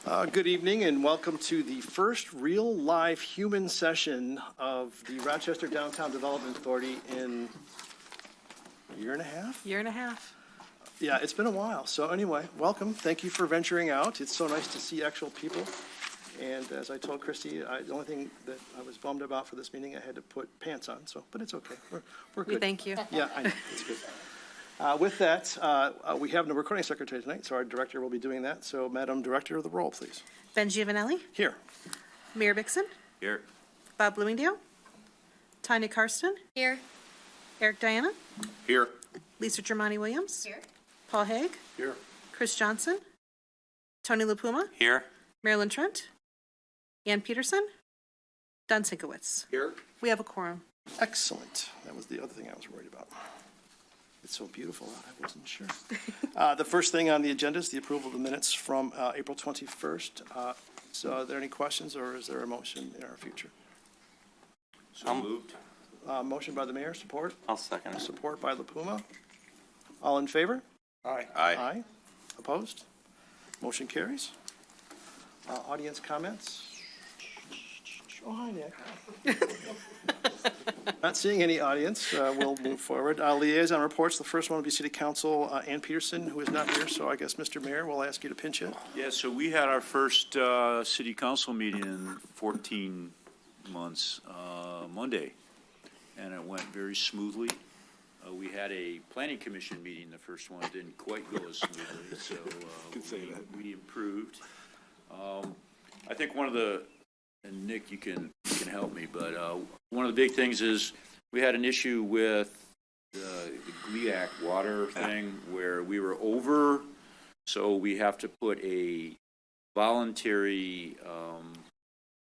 Good evening and welcome to the first real live human session of the Rochester Downtown Development Authority in a year and a half? Year and a half. Yeah, it's been a while. So anyway, welcome. Thank you for venturing out. It's so nice to see actual people. And as I told Christy, the only thing that I was bummed about for this meeting, I had to put pants on. So, but it's okay. We're good. Thank you. Yeah, I know. It's good. With that, we have no recording secretary tonight, so our director will be doing that. So, Madam Director, the roll, please. Ben Giovanelli, Here. Mayor Bixon, Here. Bob Bloomingdale, Tanya Karsten, Here. Eric Diana, Here. Lisa Germani Williams, Here. Paul Haig, Here. Chris Johnson, Tony LaPuma, Here. Marilyn Trent, Ann Peterson, Don Sinkowitz. Here. We have a quorum. Excellent. That was the other thing I was worried about. It's so beautiful out, I wasn't sure. The first thing on the agenda is the approval of the minutes from April 21st. So are there any questions or is there a motion in our future? So moved. Motion by the mayor, support? I'll second it. Support by LaPuma. All in favor? Aye. Aye. Opposed? Motion carries. Audience comments? Oh, hi, Nick. Not seeing any audience, we'll move forward. Liaison reports, the first one will be City Council, Ann Peterson, who is not here, so I guess, Mr. Mayor, we'll ask you to pinch it. Yeah, so we had our first city council meeting in 14 months, Monday, and it went very smoothly. We had a planning commission meeting, the first one didn't quite go as smoothly, so we improved. I think one of the, and Nick, you can help me, but one of the big things is we had an issue with the GLIAC water thing where we were over, so we have to put a voluntary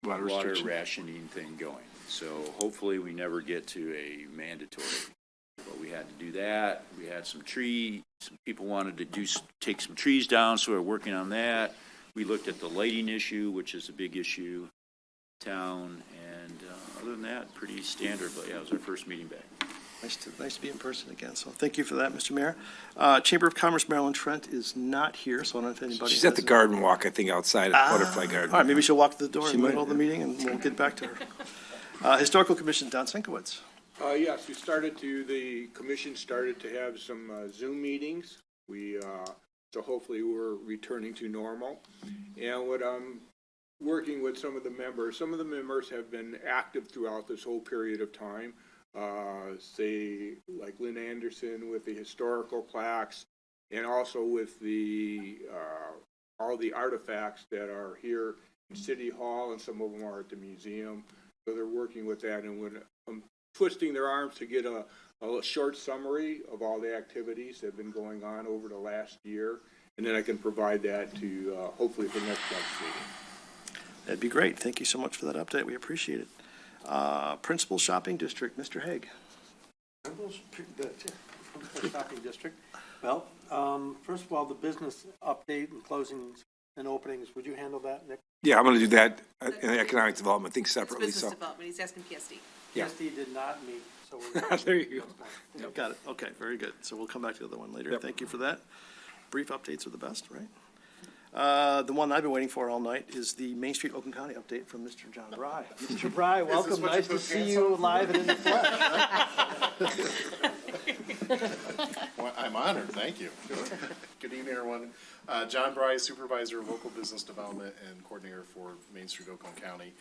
water rationing thing going. So hopefully we never get to a mandatory, but we had to do that. We had some people wanted to take some trees down, so we're working on that. We looked at the lighting issue, which is a big issue in town, and other than that, pretty standard, but yeah, it was our first meeting back. Nice to be in person again, so thank you for that, Mr. Mayor. Chamber of Commerce, Marilyn Trent is not here, so I don't know if anybody. She's at the garden walk, I think, outside at Butterfly Garden. All right, maybe she'll walk to the door in the middle of the meeting, and we'll get back to her. Historical Commission, Don Sinkowitz. Yes, the commission started to have some Zoom meetings. So hopefully we're returning to normal. And what I'm working with some of the members have been active throughout this whole period of time. Say, like Lynn Anderson with the historical plaques, and also with the all the artifacts that are here in City Hall, and some of them are at the museum. So they're working with that, and I'm twisting their arms to get a short summary of all the activities that have been going on over the last year, and then I can provide that to hopefully the next meeting. That'd be great. Thank you so much for that update. We appreciate it. Principal Shopping District, Mr. Haig. The shopping district. Well, first of all, the business update and closings and openings, would you handle that, Nick? Yeah, I'm going to do that in economic development, I think separately. Business development. He's asking PSD. Yeah. PSD did not meet, so we're. There you go. Got it. Okay, very good. So we'll come back to the other one later. Yep. Thank you for that. Brief updates are the best, right? The one I've been waiting for all night is the Main Street Oakland County update from Mr. John Bry. Mr. Bry, welcome. Nice to see you live and in the flesh. Well, I'm honored. Thank you. Good evening, everyone. John Bry, Supervisor of Local Business Development and Coordinator for Main Street Oakland County.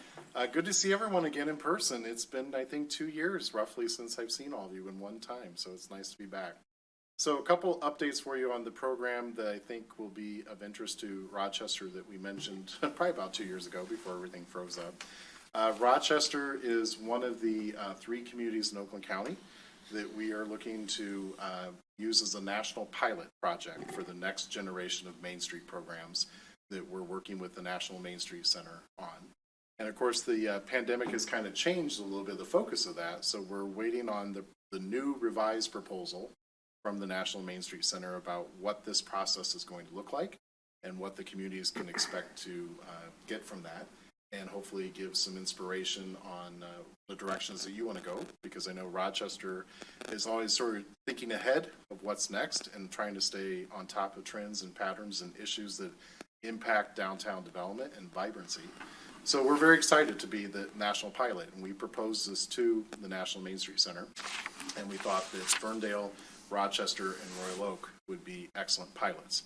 Good to see everyone again in person. It's been, I think, 2 years roughly since I've seen all of you in one time, so it's nice to be back. So a couple updates for you on the program that I think will be of interest to Rochester that we mentioned probably about 2 years ago before everything froze up. Rochester is one of the 3 communities in Oakland County that we are looking to use as a national pilot project for the next generation of Main Street programs that we're working with the National Main Street Center on. And of course, the pandemic has kind of changed a little bit of the focus of that, so we're waiting on the new revised proposal from the National Main Street Center about what this process is going to look like and what the communities can expect to get from that, and hopefully give some inspiration on the directions that you want to go, because I know Rochester is always sort of thinking ahead of what's next and trying to stay on top of trends and patterns and issues that impact downtown development and vibrancy. So we're very excited to be the national pilot, and we proposed this to the National Main Street Center, and we thought that Ferndale, Rochester, and Royal Oak would be excellent pilots.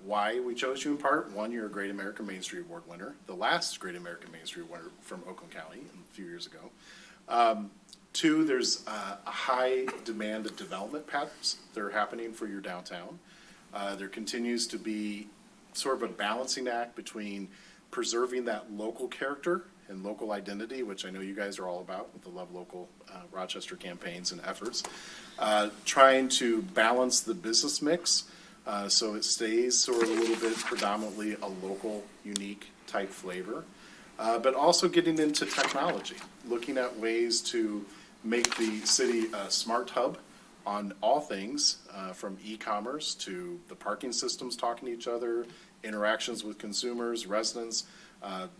Why we chose you in part: one, you're a Great American Main Street Award winner, the last Great American Main Street winner from Oakland County a few years ago. Two, there's a high demand of development patterns that are happening for your downtown. There continues to be sort of a balancing act between preserving that local character and local identity, which I know you guys are all about with the Love Local Rochester campaigns and efforts, trying to balance the business mix so it stays sort of a little bit predominantly a local, unique type flavor, but also getting into technology, looking at ways to make the city a smart hub on all things, from e-commerce to the parking systems talking to each other, interactions with consumers, residents.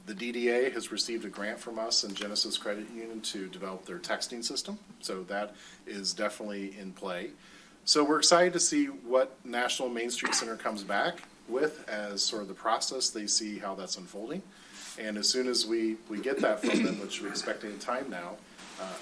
The DDA has received a grant from us and Genesis Credit Union to develop their texting system, so that is definitely in play. So we're excited to see what National Main Street Center comes back with as sort of the process. They see how that's unfolding, and as soon as we get that from them, which we're expecting in time now,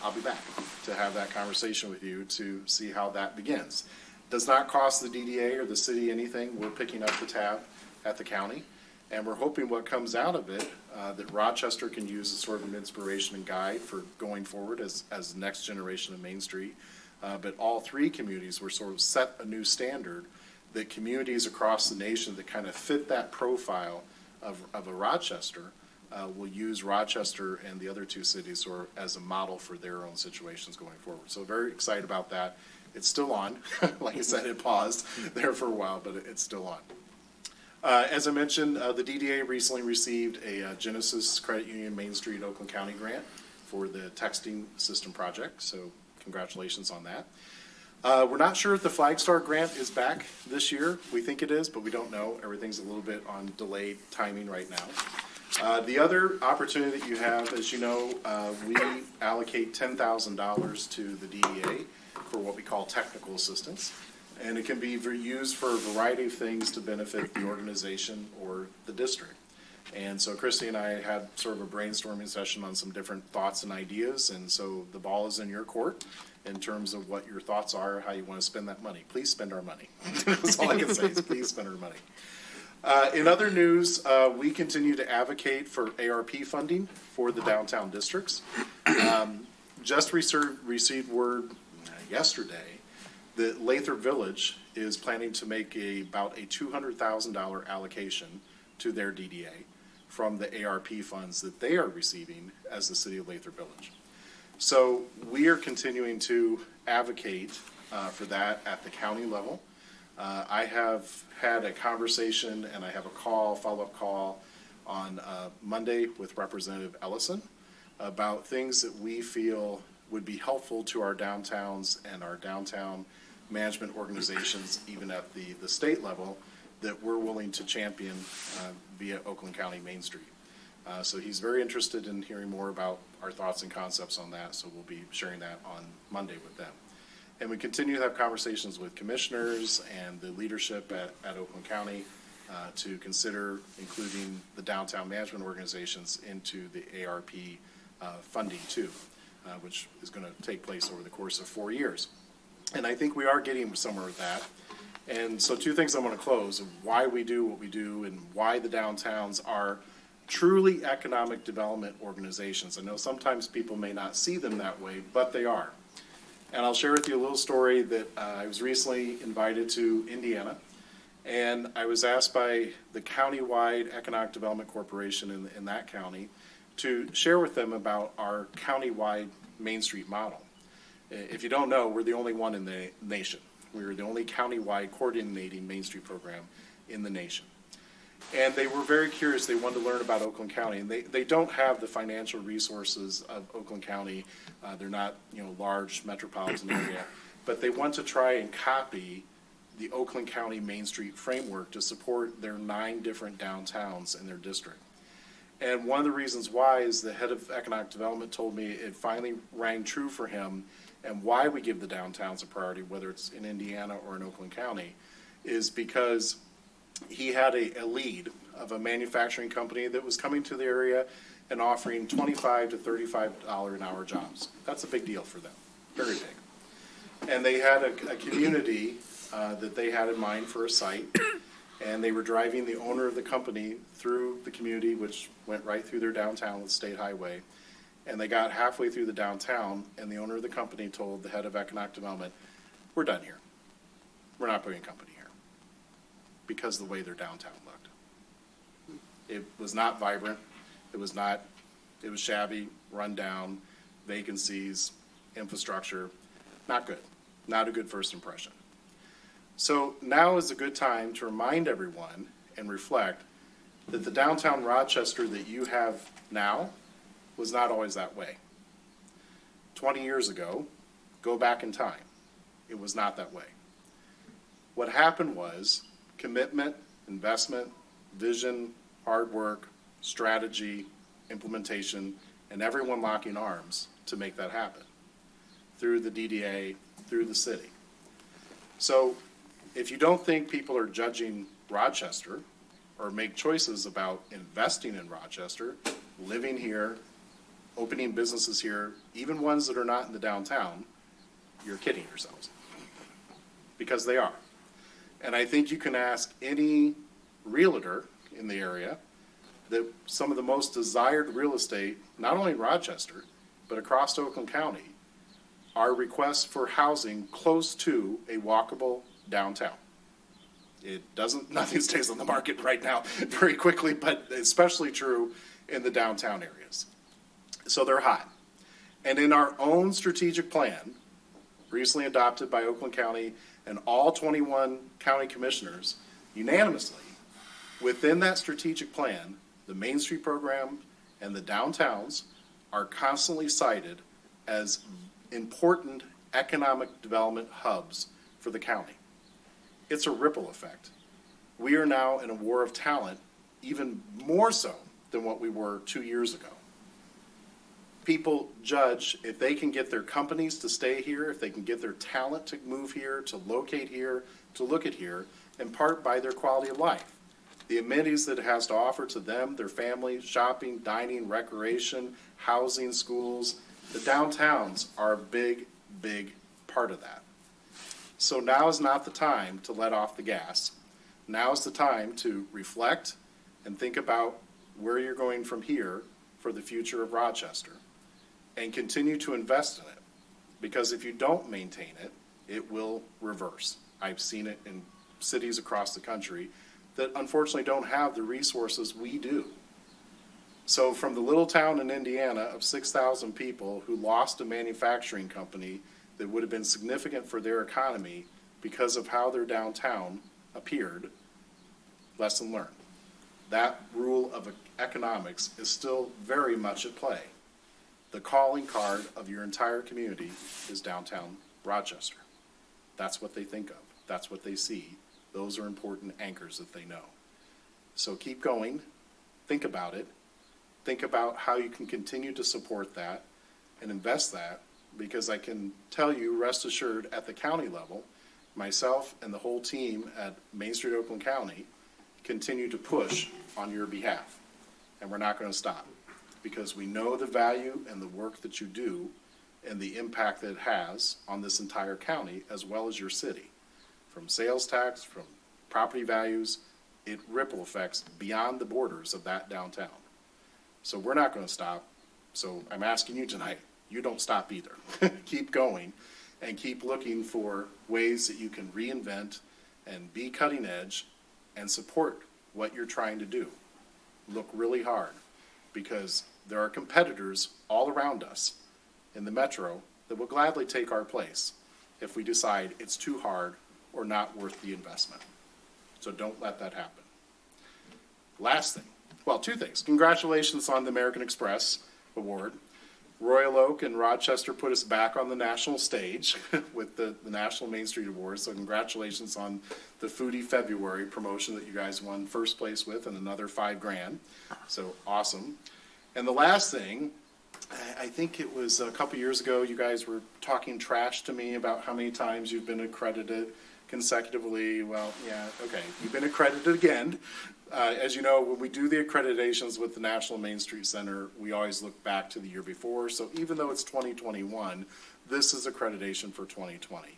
I'll be back to have that conversation with you to see how that begins. Does not cost the DDA or the city anything. We're picking up the tab at the county, and we're hoping what comes out of it, that Rochester can use as sort of an inspiration and guide for going forward as the next generation of Main Street. But all three communities were sort of set a new standard that communities across the nation that kind of fit that profile of a Rochester will use Rochester and the other two cities or as a model for their own situations going forward. So very excited about that. It's still on. Like I said, it paused there for a while, but it's still on. As I mentioned, the DDA recently received a Genesis Credit Union Main Street Oakland County grant for the texting system project, so congratulations on that. We're not sure if the Flagstar grant is back this year. We think it is, but we don't know. Everything's a little bit on delayed timing right now. The other opportunity that you have, as you know, we allocate $10,000 to the DDA for what we call technical assistance. And it can be used for a variety of things to benefit the organization or the district. And so Christy and I had sort of a brainstorming session on some different thoughts and ideas. And so the ball is in your court in terms of what your thoughts are, how you want to spend that money. Please spend our money. That's all I can say is please spend our money. In other news, we continue to advocate for ARP funding for the downtown districts. Just received word yesterday that Lathrop Village is planning to make about a $200,000 allocation to their DDA from the ARP funds that they are receiving as the city of Lathrop Village. So we are continuing to advocate for that at the county level. I have had a conversation and I have a follow-up call on Monday with Representative Ellison about things that we feel would be helpful to our downtowns and our downtown management organizations, even at the state level, that we're willing to champion via Oakland County Main Street. So he's very interested in hearing more about our thoughts and concepts on that, so we'll be sharing that on Monday with them. And we continue to have conversations with commissioners and the leadership at Oakland County to consider including the downtown management organizations into the ARP funding too, which is going to take place over the course of 4 years. And I think we are getting somewhere with that. And so two things I want to close: of why we do what we do and why the downtowns are truly economic development organizations. I know sometimes people may not see them that way, but they are. And I'll share with you a little story that I was recently invited to Indiana, and I was asked by the countywide Economic Development Corporation in that county to share with them about our countywide Main Street model. If you don't know, we're the only one in the nation. We're the only countywide coordinating Main Street program in the nation. And they were very curious. They wanted to learn about Oakland County. And they don't have the financial resources of Oakland County. They're not, large metropolitan area. But they want to try and copy the Oakland County Main Street framework to support their 9 different downtowns in their district. And one of the reasons why is the head of economic development told me it finally rang true for him, and why we give the downtowns a priority, whether it's in Indiana or in Oakland County, is because he had a lead of a manufacturing company that was coming to the area and offering $25 to $35 an hour jobs. That's a big deal for them, very big. And they had a community that they had in mind for a site, and they were driving the owner of the company through the community, which went right through their downtown with State Highway. And they got halfway through the downtown, and the owner of the company told the head of economic development, "We're done here. We're not putting a company here," because of the way their downtown looked. It was not vibrant. It was shabby, run down, vacancies, infrastructure, not good. Not a good first impression. So now is a good time to remind everyone and reflect that the downtown Rochester that you have now was not always that way. 20 years ago, go back in time, it was not that way. What happened was commitment, investment, vision, hard work, strategy, implementation, and everyone locking arms to make that happen through the DDA, through the city. So if you don't think people are judging Rochester or make choices about investing in Rochester, living here, opening businesses here, even ones that are not in the downtown, you're kidding yourselves. Because they are. And I think you can ask any realtor in the area that some of the most desired real estate, not only in Rochester, but across Oakland County, are requests for housing close to a walkable downtown. Nothing stays on the market right now very quickly, but especially true in the downtown areas. So they're hot. And in our own strategic plan, recently adopted by Oakland County and all 21 county commissioners unanimously, within that strategic plan, the Main Street program and the downtowns are constantly cited as important economic development hubs for the county. It's a ripple effect. We are now in a war of talent, even more so than what we were 2 years ago. People judge if they can get their companies to stay here, if they can get their talent to move here, to locate here, to look at here, in part by their quality of life. The amenities that it has to offer to them, their families, shopping, dining, recreation, housing, schools. The downtowns are a big, big part of that. So now is not the time to let off the gas. Now is the time to reflect and think about where you're going from here for the future of Rochester, and continue to invest in it. Because if you don't maintain it, it will reverse. I've seen it in cities across the country that unfortunately don't have the resources we do. So from the little town in Indiana of 6,000 people who lost a manufacturing company that would have been significant for their economy because of how their downtown appeared, lesson learned. That rule of economics is still very much at play. The calling card of your entire community is downtown Rochester. That's what they think of. That's what they see. Those are important anchors that they know. So keep going. Think about it. Think about how you can continue to support that and invest that, because I can tell you, rest assured, at the county level, myself and the whole team at Main Street Oakland County continue to push on your behalf. And we're not going to stop, because we know the value and the work that you do and the impact that it has on this entire county as well as your city. From sales tax, from property values, it ripple effects beyond the borders of that downtown. So we're not going to stop. So I'm asking you tonight, you don't stop either. Keep going and keep looking for ways that you can reinvent and be cutting edge and support what you're trying to do. Look really hard, because there are competitors all around us in the metro that will gladly take our place if we decide it's too hard or not worth the investment. So don't let that happen. Last thing, well, two things. Congratulations on the American Express Award. Royal Oak and Rochester put us back on the national stage with the National Main Street Awards. So congratulations on the Foodie February promotion that you guys won first place with, and another $5,000. So awesome. And the last thing, I think it was a couple years ago, you guys were talking trash to me about how many times you've been accredited consecutively. Well, yeah, okay, you've been accredited again As you know, when we do the accreditations with the National Main Street Center, we always look back to the year before. So even though it's 2021, this is accreditation for 2020.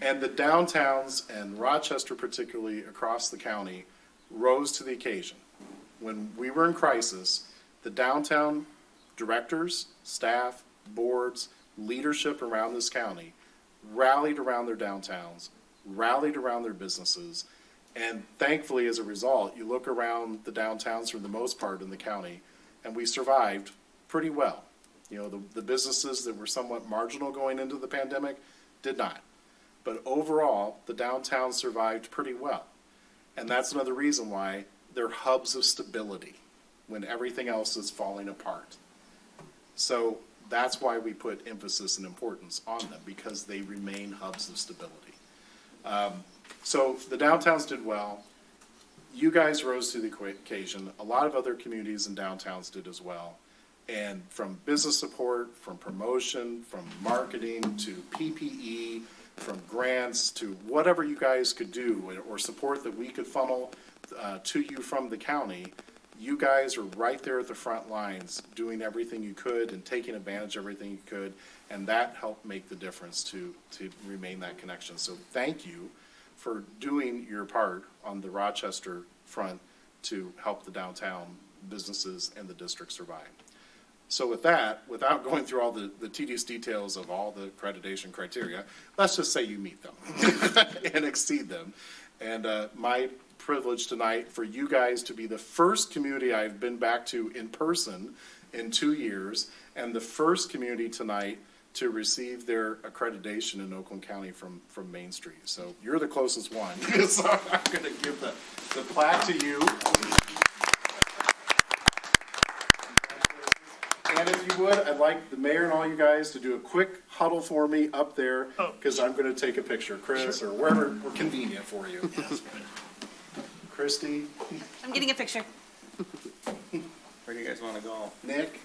And the downtowns, and Rochester particularly across the county, rose to the occasion. When we were in crisis, the downtown directors, staff, boards, leadership around this county rallied around their downtowns, rallied around their businesses, and thankfully, as a result, you look around the downtowns for the most part in the county, and we survived pretty well. You know, the businesses that were somewhat marginal going into the pandemic did not. But overall, the downtown survived pretty well. And that's another reason why they're hubs of stability when everything else is falling apart. So that's why we put emphasis and importance on them, because they remain hubs of stability. So the downtowns did well. You guys rose to the occasion. A lot of other communities and downtowns did as well. And from business support, from promotion, from marketing to PPE, from grants to whatever you guys could do or support that we could funnel to you from the county, you guys are right there at the front lines doing everything you could and taking advantage of everything you could. And that helped make the difference to remain that connection. So thank you for doing your part on the Rochester front to help the downtown businesses and the district survive. So with that, without going through all the tedious details of all the accreditation criteria, let's just say you meet them and exceed them. And my privilege tonight for you guys to be the first community I've been back to in person in 2 years, and the first community tonight to receive their accreditation in Oakland County from Main Street. So you're the closest one. So I'm going to give the plaque to you. And if you would, I'd like the mayor and all you guys to do a quick huddle for me up there, because I'm going to take a picture, Chris, or wherever we're convenient for you. Christy, I'm getting a picture. Where do you guys want to go? Nick.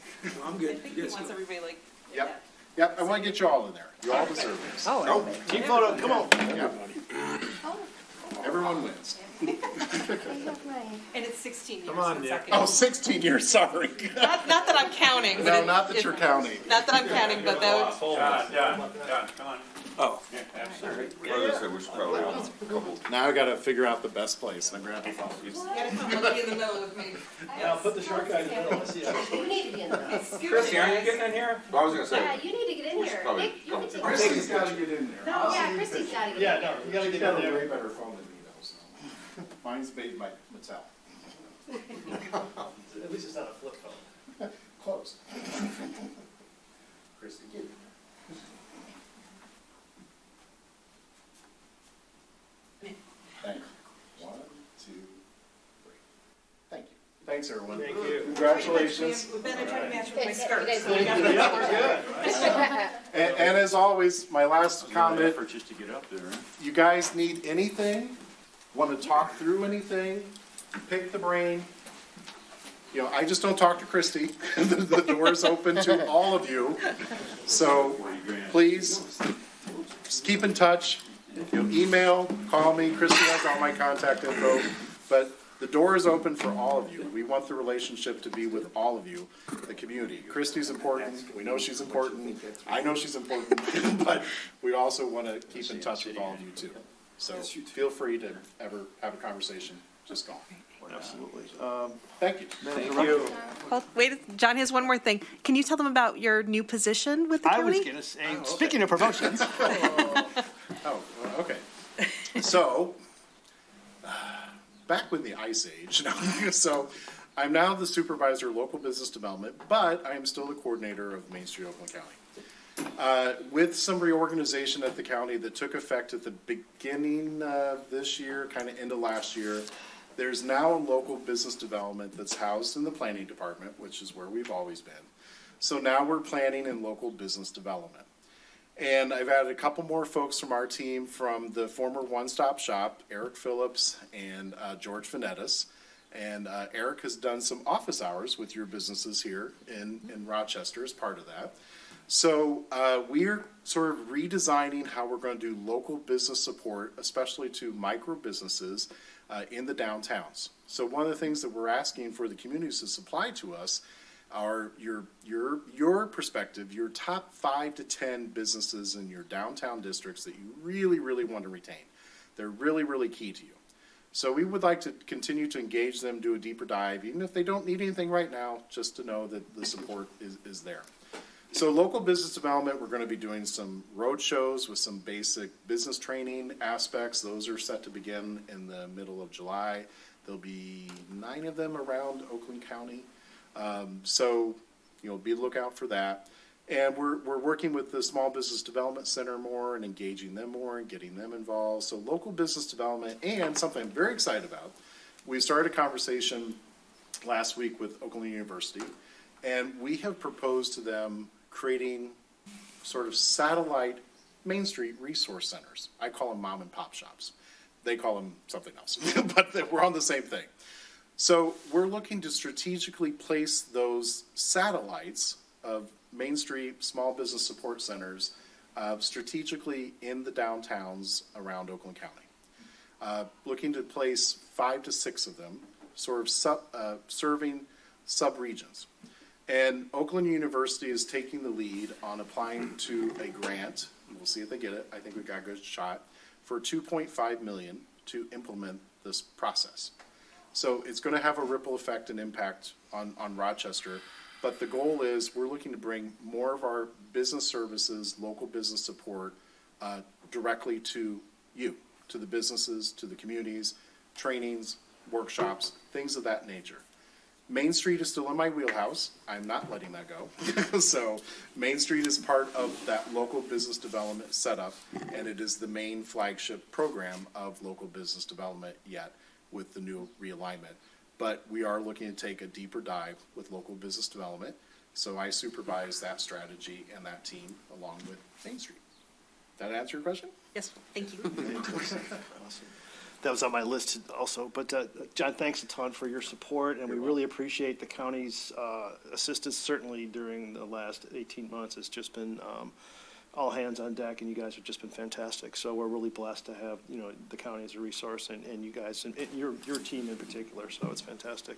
I'm I good. think he wants everybody like. Yep. Yep, I want to get you all in there. You all deserve this. Oh. Team photo, come on. Yep. Everyone wins. And it's 16 years. Come on, in Nick. second. Oh, 16 years, sorry. Not that I'm counting. But No, it- not that you're counting. Not that I'm counting, but that would. John, come on. Oh. Now I got to figure out the best place, and I'm going to have to follow you. You gotta come and be in the middle with me. I'll put the short guy in the middle. Let's see how. You need to be in there. Chrissy, aren't you getting in here? I was gonna Yeah, you need to get in here. Nick, you can take Christy's got to get in there. No, yeah, Christy's gotta get in Yeah, there. no, you gotta She's get got in a way there. better phone than me, though, so. Mine's made by Mattel. At least it's not a flip phone. Close. Christy, get in there. Thank you. 1, 2, 3. Thank you. Thanks, everyone. Thank you. Congratulations. Ben, I tried to match with my skirt. Yeah, we're good. And as always, my last comment, Effort just to get up there, huh? you guys need anything, want to talk through anything, pick the brain. You know, I just don't talk to Christy. The door's open to all of you. So please, just keep in touch. You know, email, call me. Christy has all my contact info. But the door is open for all of you. We want the relationship to be with all of you, the community. Christy's important. We know she's important. I know she's important. But we also want to keep in touch with all of you too. So feel free to ever have a conversation. Just call. Absolutely. Thank you. Thank you. Well, wait, John has one more thing. Can you tell them about your new position with the I county? was gonna say, speaking of promotions. Oh, okay. So, back with the Ice Age. So, I'm now the supervisor of local business development, but I am still the coordinator of Main Street Oakland County. With some reorganization at the county that took effect at the beginning of this year, kind of end of last year, there's now a local business development that's housed in the planning department, which is where we've always been. So now we're planning in local business development. And I've added a couple more folks from our team from the former One Stop Shop, Eric Phillips and George Vanetis. And Eric has done some office hours with your businesses here in Rochester as part of that. So we're sort of redesigning how we're going to do local business support, especially to micro businesses in the downtowns. So one of the things that we're asking for the communities to supply to us are your perspective, your top 5 to 10 businesses in your downtown districts that you really, really want to retain. They're really, really key to you. So we would like to continue to engage them, do a deeper dive, even if they don't need anything right now, just to know that the support is there. So local business development, we're going to be doing some road shows with some basic business training aspects. Those are set to begin in the middle of July. There'll be 9 of them around Oakland County. So, be a lookout for that. And we're working with the Small Business Development Center more and engaging them more and getting them involved. So local business development, and something I'm very excited about, we started a conversation last week with Oakland University, and we have proposed to them creating sort of satellite Main Street resource centers. I call them mom and pop shops. They call them something else, but we're on the same thing. So we're looking to strategically place those satellites of Main Street small business support centers strategically in the downtowns around Oakland County. Looking to place 5 to 6 of them, sort of serving sub-regions. And Oakland University is taking the lead on applying to a grant. We'll see if they get it. I think we've got a good shot for $2.5 million to implement this process. So it's going to have a ripple effect and impact on Rochester. But the goal is we're looking to bring more of our business services, local business support, directly to you, to the businesses, to the communities, trainings, workshops, things of that nature. Main Street is still in my wheelhouse. I'm not letting that go. So Main Street is part of that local business development setup, and it is the main flagship program of local business development yet with the new realignment. But we are looking to take a deeper dive with local business development. So I supervise that strategy and that team along with Main Street. That answer your question? Yes, thank you. Awesome. That was on my list also. But John, thanks a ton for your support, and we really appreciate the county's assistance. Certainly during the last 18 months, it's just been all hands on deck, and you guys have just been fantastic. So we're really blessed to have the county as a resource, and you guys and your team in particular. So it's fantastic.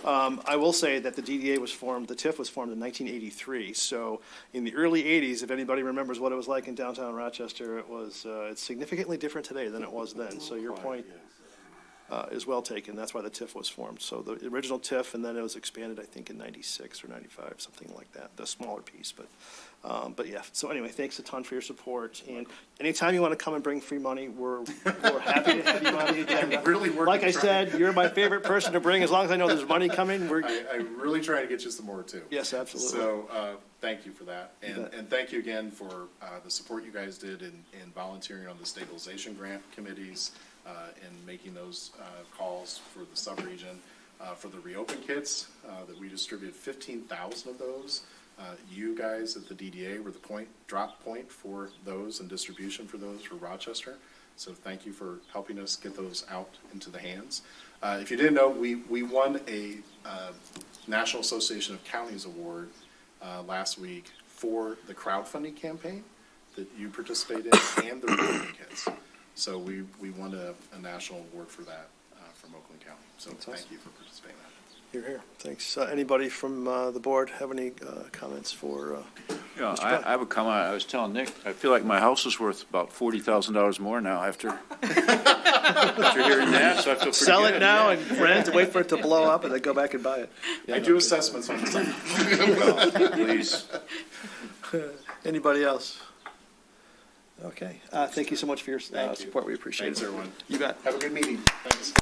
I will say that the DDA was formed, the TIF was formed in 1983. So in the early 80s, if anybody remembers what it was like in downtown Rochester, it's significantly different today than it was then. So your point is well taken. That's why the TIF was formed. So the original TIF, and then it was expanded, I think, in 96 or 95, something like that, the smaller piece. But yeah, so anyway, thanks a ton for your support. And anytime you want to come and bring free money, we're happy to have you on the agenda. Really working, like I said, you're my favorite person to bring. As long as I know there's money coming, I'm really trying to get you some more too. Yes, absolutely. So thank you for that. And thank you again for the support you guys did in volunteering on the stabilization grant committees and making those calls for the sub-region. For the reopen kits that we distributed 15,000 of those. You guys at the DDA were the drop point for those and distribution for those for Rochester. So thank you for helping us get those out into the hands. If you didn't know, we won a National Association of Counties Award last week for the crowdfunding campaign that you participated in and the reopen kits. So we won a national award for that from Oakland County. So thank you for participating in that. You're here. Thanks. Anybody from the board have any comments for? Yeah, I have a comment. I was telling Nick, I feel like my house is worth about $40,000 more now after hearing that, so I feel pretty Sell good. it now Yeah. and rent, wait for it to blow up, and then go back and buy it. I do assessments on the site. Well, please. Anybody else? Okay. Thank you so much for your Thank you. support. We appreciate Thanks, it. everyone. You bet. Have a good meeting. Thanks.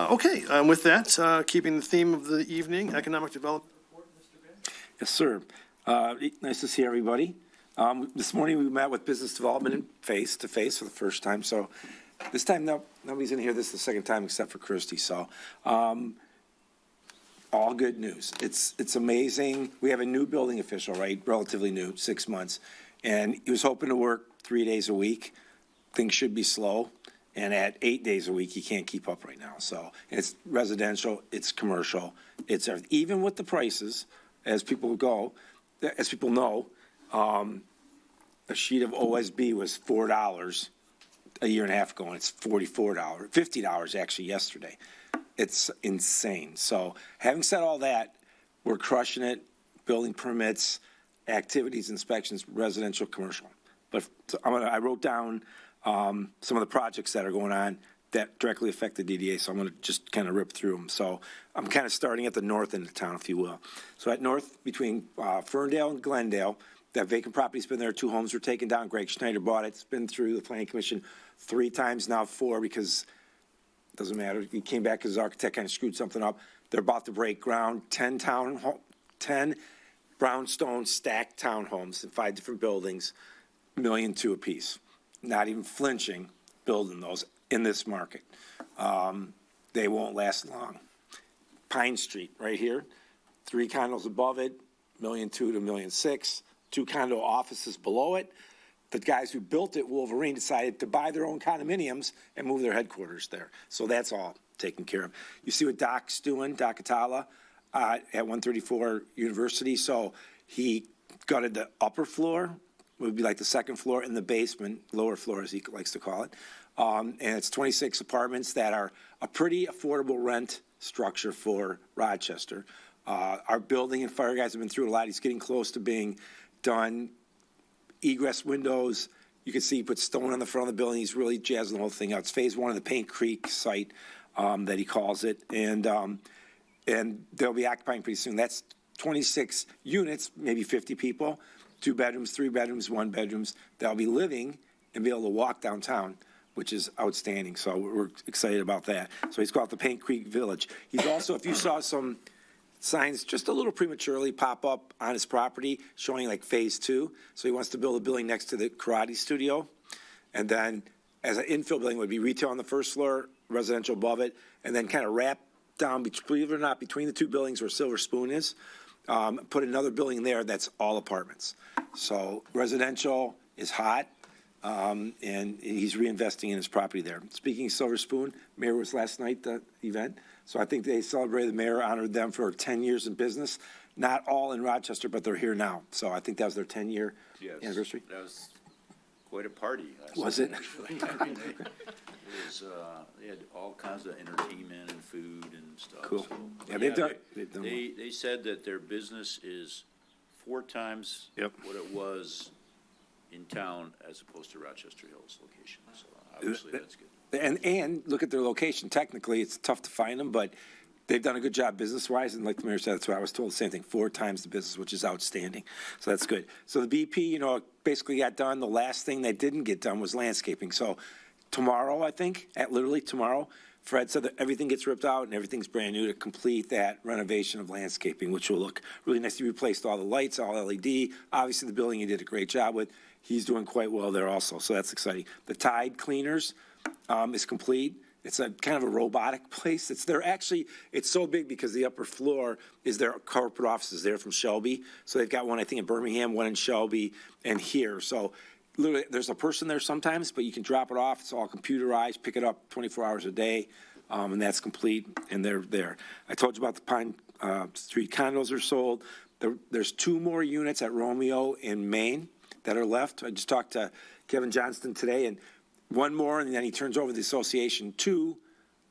Okay, with that, keeping the theme of the evening, economic development. Yes, sir. Nice to see everybody. This morning we met with business development face to face for the first time. So this time nobody's in here. This is the second time except for Christy. So all good news. It's amazing. We have a new building official, right? Relatively new, 6 months, and he was hoping to work 3 days a week. Things should be slow. And at 8 days a week, you can't keep up right now. So it's residential, it's commercial, it's everything. Even with the prices, as people know, a sheet of OSB was $4 a year and a half ago, and it's $44, $50 actually yesterday. It's insane. So having said all that, we're crushing it, building permits, activities, inspections, residential, commercial. But so I wrote down some of the projects that are going on that directly affect the DDA, so I'm going to just kind of rip through them. So I'm kind of starting at the north end of town, if you will. So at north, between Ferndale and Glendale, that vacant property's been there. 2 homes were taken down. Greg Schneider bought it. It's been through the planning commission 3 times now, 4, because it doesn't matter. He came back because his architect kind of screwed something up. They're about to break ground. 10 brownstone stacked townhomes in 5 different buildings, $1.2 million apiece. Not even flinching, building those in this market. They won't last long. Pine Street, right here, 3 condos above it, $1.2 million to $1.6 million. 2 condo offices below it. The guys who built it, Wolverine, decided to buy their own condominiums and move their headquarters there. So that's all taken care of. You see what Doc's doing, Doc Atala, at 134 University. So he gutted the upper floor, would be like the second floor, and the basement, lower floor as he likes to call it. And it's 26 apartments that are a pretty affordable rent structure for Rochester. Our building and fire guys have been through it a lot. He's getting close to being done. Egress windows, you can see he put stone on the front of the building. He's really jazzing the whole thing out. It's phase 1 of the Paint Creek site that he calls it. And they'll be occupying pretty soon. That's 26 units, maybe 50 people, 2 bedrooms, 3 bedrooms, 1 bedrooms. They'll be living and be able to walk downtown, which is outstanding. So we're excited about that. So he's called the Paint Creek Village. He's also, if you saw some signs just a little prematurely pop up on his property showing like phase 2. So he wants to build a building next to the karate studio. And then as an infill building would be retail on the first floor, residential above it, and then kind of wrap down, believe it or not, between the 2 buildings where Silver Spoon is, put another building there that's all apartments. So residential is hot. And he's reinvesting in his property there. Speaking of Silver Spoon, Mayor was last night, the event. So I think they celebrated, the mayor honored them for 10 years in business. Not all in Rochester, but they're here now. So I think that was their 10-year anniversary. That was quite a party. Was it? They had all kinds of entertainment and food and stuff. Cool. So, Yeah, they've done well. They said that their business is 4 times what it was in town as opposed to Rochester Hills location. So obviously that's good. And look at their location. Technically, it's tough to find them, but they've done a good job business-wise. And like the mayor said, that's what I was told, the same thing, 4 times the business, which is outstanding. So that's good. So the BP, basically got done. The last thing that didn't get done was landscaping. So tomorrow, I think, literally tomorrow, Fred said that everything gets ripped out and everything's brand new to complete that renovation of landscaping, which will look really nice. He replaced all the lights, all LED. Obviously, the building he did a great job with. He's doing quite well there also, so that's exciting. The Tide Cleaners is complete. It's a kind of a robotic place. It's so big because the upper floor is their corporate offices there from Shelby. So they've got one, I think, in Birmingham, one in Shelby, and here. So literally, there's a person there sometimes, but you can drop it off. It's all computerized, pick it up 24 hours a day, and that's complete, and they're there. I told you about the Pine Street condos are sold. There's 2 more units at Romeo in Maine that are left. I just talked to Kevin Johnston today, and 1 more, and then he turns over the association to,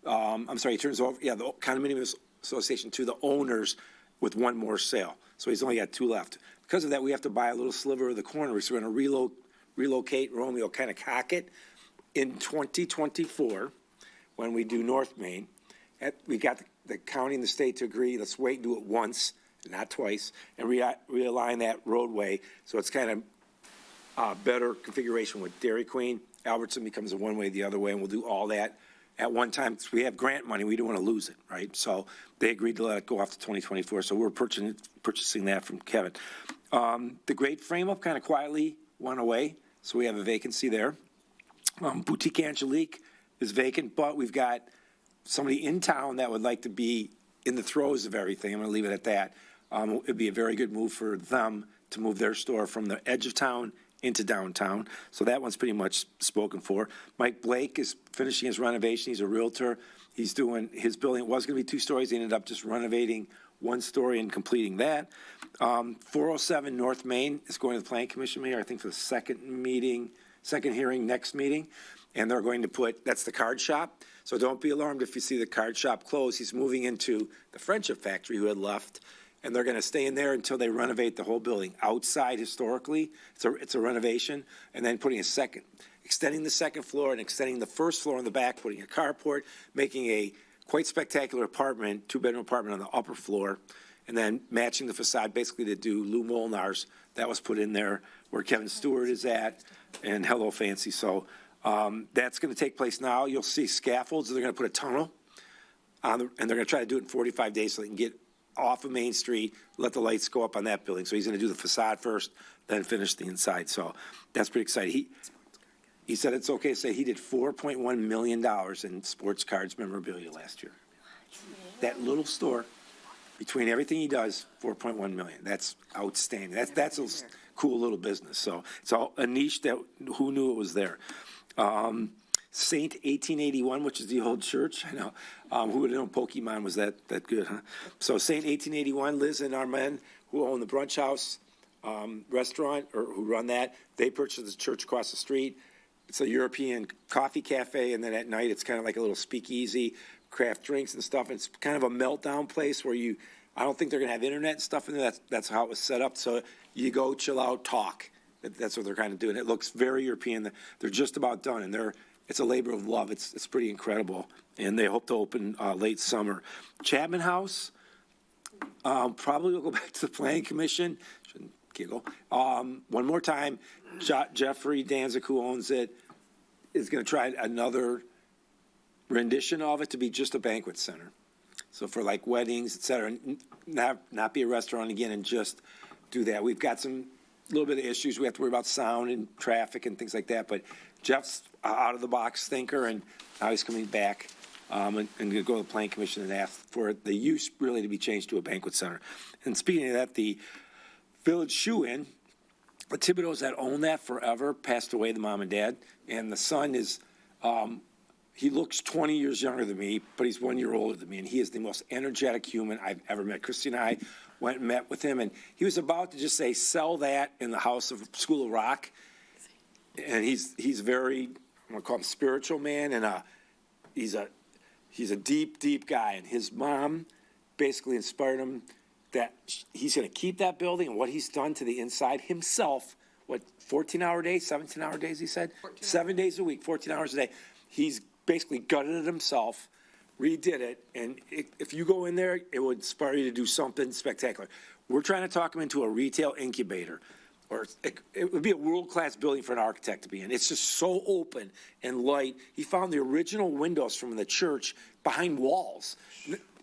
he turns over, the condominium association to the owners with 1 more sale. So he's only got 2 left. Because of that, we have to buy a little sliver of the corner. So we're going to relocate Romeo, kind of cock it in 2024 when we do North Main. We got the county and the state to agree, let's wait and do it once, not twice, and realign that roadway so it's kind of better configuration with Dairy Queen. Albertson becomes a one-way the other way, and we'll do all that at one time. We have grant money. We don't want to lose it, right? So they agreed to let it go off to 2024. So we're purchasing that from Kevin. The Great Frame-Up kind of quietly went away, so we have a vacancy there. Boutique Angelique is vacant, but we've got somebody in town that would like to be in the throes of everything. I'm going to leave it at that. It'd be a very good move for them to move their store from the edge of town into downtown. So that one's pretty much spoken for. Mike Blake is finishing his renovation. He's a realtor. He's doing, his building was going to be 2 stories. He ended up just renovating 1 story and completing that. 407 North Main is going to the Planning Commission meeting, I think for the second hearing next meeting. And they're going to put, that's the card shop. So don't be alarmed if you see the card shop close. He's moving into the Friendship Factory who had left. And they're going to stay in there until they renovate the whole building. Outside, historically, it's a renovation. And then putting extending the second floor and extending the first floor in the back, putting a carport, making a quite spectacular apartment, 2-bedroom apartment on the upper floor, and then matching the facade basically to do Lou Molnar's. That was put in there where Kevin Stewart is at and Hello Fancy. So that's going to take place now. You'll see scaffolds. They're going to put a tunnel on and they're going to try to do it in 45 days so they can get off of Main Street, let the lights go up on that building. So he's going to do the facade first, then finish the inside. So that's pretty exciting. He said it's okay to say he did $4.1 million in sports cards memorabilia last year. That little store, between everything he does, $4.1 million. That's outstanding. That's a cool little business. So it's all a niche that who knew it was there. Saint 1881, which is the old church. I know. Who would have known Pokemon was that good, huh? So Saint 1881, Liz and Armand, who own the Brunch House restaurant, or who run that, they purchased the church across the street. It's a European coffee cafe, and then at night it's kind of like a little speakeasy, craft drinks and stuff. It's kind of a meltdown place where I don't think they're going to have internet and stuff in there. That's how it was set up. So you go, chill out, talk. That's what they're kind of doing. It looks very European. They're just about done, and it's a labor of love. It's pretty incredible, and they hope to open late summer. Chapman House, probably will go back to the Planning Commission. Shouldn't giggle. One more time, Jeffrey Danzig, who owns it, is going to try another rendition of it to be just a banquet center. So for like weddings, et cetera, not be a restaurant again and just do that. We've got some little bit of issues. We have to worry about sound and traffic and things like that. But Jeff's out of the box thinker, and now he's coming back and going to go to the Planning Commission and ask for the use really to be changed to a banquet center. And speaking of that, the Village Shoe-In, the Thibodeaus that own that forever passed away, the mom and dad, and the son is, he looks 20 years younger than me, but he's 1 year older than me, and he is the most energetic human I've ever met. Christy and I went and met with him, and he was about to just say, sell that in the House of School of Rock, and he's very, I'm going to call him spiritual man, and he's a deep, deep guy, and his mom basically inspired him that he's going to keep that building and what he's done to the inside himself, 14-hour days, 17-hour days, he said? 7 days a week, 14 hours a day. He's basically gutted it himself, redid it, and if you go in there, it would inspire you to do something spectacular. We're trying to talk him into a retail incubator, or it would be a world-class building for an architect to be in. It's just so open and light. He found the original windows from the church behind walls,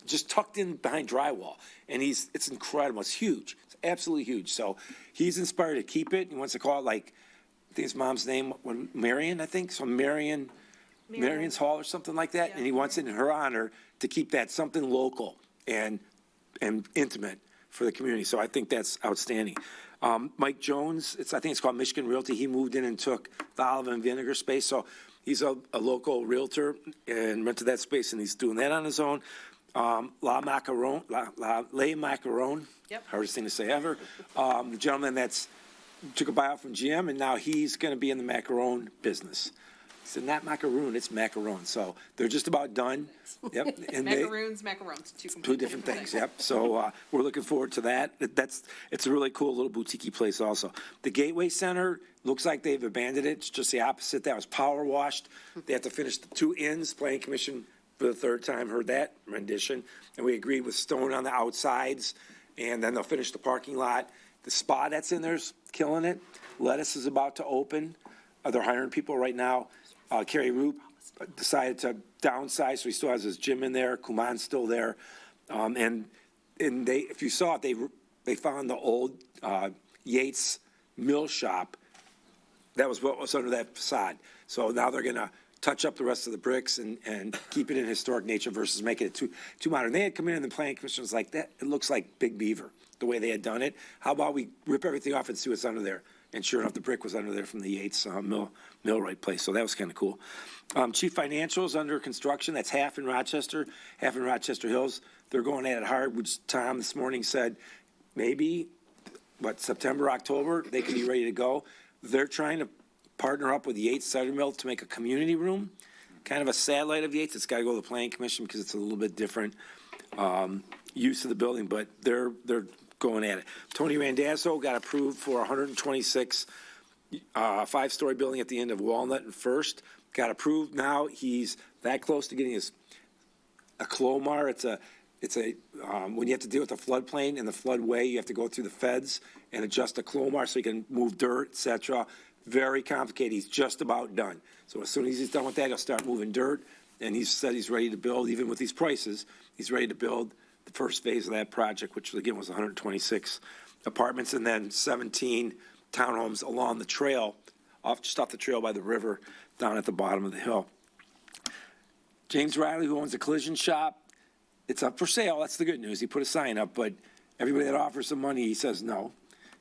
just tucked in behind drywall, and it's incredible. It's huge. It's absolutely huge. So he's inspired to keep it. He wants to call it, like, I think his mom's name, Marion, I think. So Marion's Hall or something like that. Yeah. And he wants it in her honor to keep that something local and intimate for the community. So I think that's outstanding. Mike Jones, I think it's called Michigan Realty. He moved in and took the Olive and Vinegar space. So he's a local realtor and rented that space, and he's doing that on his own. Le Macaron, Yep. Hardest thing to say ever. The gentleman took a buyout from GM, and now he's going to be in the macaron business. He said, not macaroon, it's macaron. So they're just about done. Yep. And Macaroons, macarons, two different things. Yep. So we're looking forward to that. It's a really cool little boutique place also. The Gateway Center looks like they've abandoned it. It's just the opposite. That was power washed. They have to finish the 2 ends. Planning Commission for the third time heard that rendition, and we agreed with stone on the outsides, and then they'll finish the parking lot. The spa that's in there's killing it. Lettuce is about to open. They're hiring people right now. Kerry Roop decided to downsize, so he still has his gym in there. Kuman's still there, and they, if you saw it, they found the old Yates mill shop. That was what was under that facade. So now they're going to touch up the rest of the bricks and keep it in historic nature versus making it too modern. They had come in and the Planning Commission was like, that, it looks like Big Beaver, the way they had done it. How about we rip everything off and see what's under there? And sure enough, the brick was under there from the Yates Millwright place, so that was kind of cool. Chief Financial is under construction. That's half in Rochester Hills. They're going at it hard, which Tom this morning said maybe, September, October, they could be ready to go. They're trying to partner up with Yates Cider Mill to make a community room, kind of a satellite of Yates. It's got to go to the Planning Commission because it's a little bit different use of the building, but they're going at it. Tony Randazzo got approved for 126 five-story building at the end of Walnut and First. Got approved. Now he's that close to getting a CLOMAR. It's a when you have to deal with the floodplain and the floodway, you have to go through the feds and adjust the CLOMAR so you can move dirt, etc. Very complicated. He's just about done. So as soon as he's done with that, he'll start moving dirt. And he said he's ready to build, even with these prices, he's ready to build the first phase of that project, which again was 126 apartments and then 17 townhomes along the trail, just off the trail by the river, down at the bottom of the hill. James Riley, who owns a collision shop, it's up for sale. That's the good news. He put a sign up, but everybody that offers some money, he says no.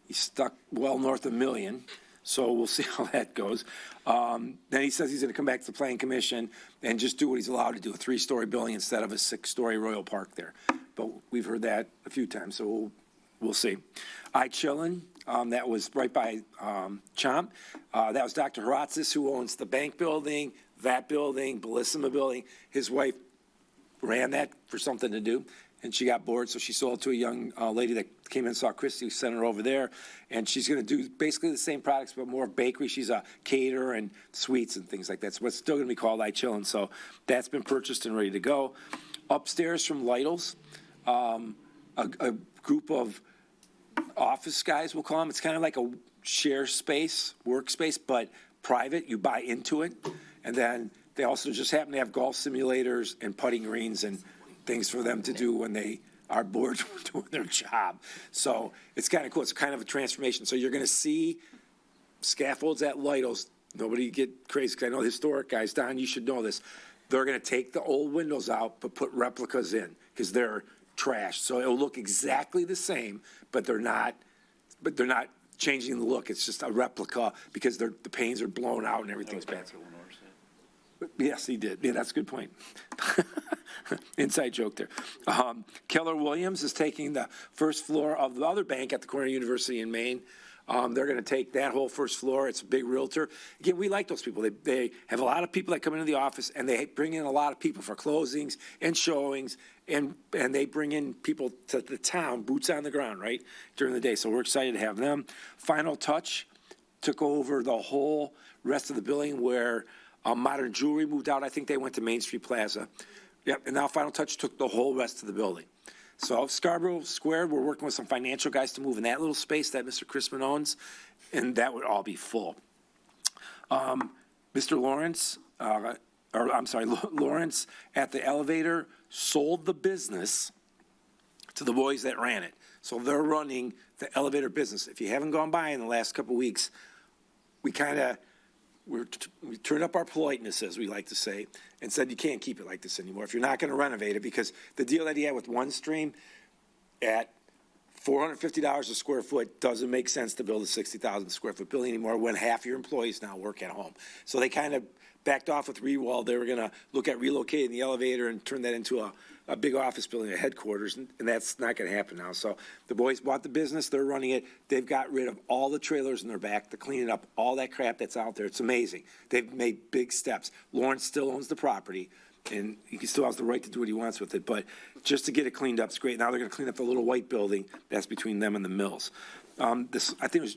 He's stuck well north of $1 million. So we'll see how that goes. Then he says he's going to come back to the Planning Commission and just do what he's allowed to do, a 3-story building instead of a 6-story Royal Park there. But we've heard that a few times, so we'll see. Chillin, that was right by Chomp. That was Dr. Haratzis, who owns the bank building, that building, Bellissima building. His wife ran that for something to do, and she got bored, so she sold it to a young lady that came in and saw Christy, who sent her over there, and she's going to do basically the same products, but more bakery. She's a caterer and sweets and things like that, so it's still going to be called Chillin', so that's been purchased and ready to go. Upstairs from Lytle's, a group of office guys, we'll call them. It's kind of like a share space, workspace, but private. You buy into it, and then they also just happen to have golf simulators and putting greens and things for them to do when they are bored doing their job. So it's kind of cool. It's kind of a transformation. So you're going to see scaffolds at Lytle's. Nobody get crazy, because I know the historic guys. Don, you should know this. They're going to take the old windows out but put replicas in because they're trash. So it'll look exactly the same, but they're not changing the look. It's just a replica because the panes are blown out and everything's bad. Yes, he did. Yeah, that's a good point. Inside joke there. Keller Williams is taking the first floor of the other bank at the Cornell University in Maine. They're going to take that whole first floor. It's a big realtor. Again, we like those people. They have a lot of people that come into the office, and they bring in a lot of people for closings and showings, and they bring in people to the town, boots on the ground, right, during the day. So we're excited to have them. Final Touch took over the whole rest of the building where Modern Jewelry moved out. I think they went to Main Street Plaza. Yep, and now Final Touch took the whole rest of the building. So Scarborough Square, we're working with some financial guys to move in that little space that Mr. Chrisman owns, and that would all be full. Mr. Lawrence, Lawrence at the elevator sold the business to the boys that ran it. So they're running the elevator business. If you haven't gone by in the last couple of weeks, we turned up our politeness, as we like to say, and said you can't keep it like this anymore if you're not going to renovate it, because the deal that he had with OneStream at $450 a square foot doesn't make sense to build a 60,000 square foot building anymore when half your employees now work at home. So they kind of backed off with Rewald. They were going to look at relocating the elevator and turn that into a big office building, a headquarters, and that's not going to happen now. So the boys bought the business. They're running it. They've got rid of all the trailers in their back. They're cleaning up all that crap that's out there. It's amazing. They've made big steps. Lawrence still owns the property, and he still has the right to do what he wants with it. But just to get it cleaned up is great. Now they're going to clean up the little white building that's between them and the mills. I think it was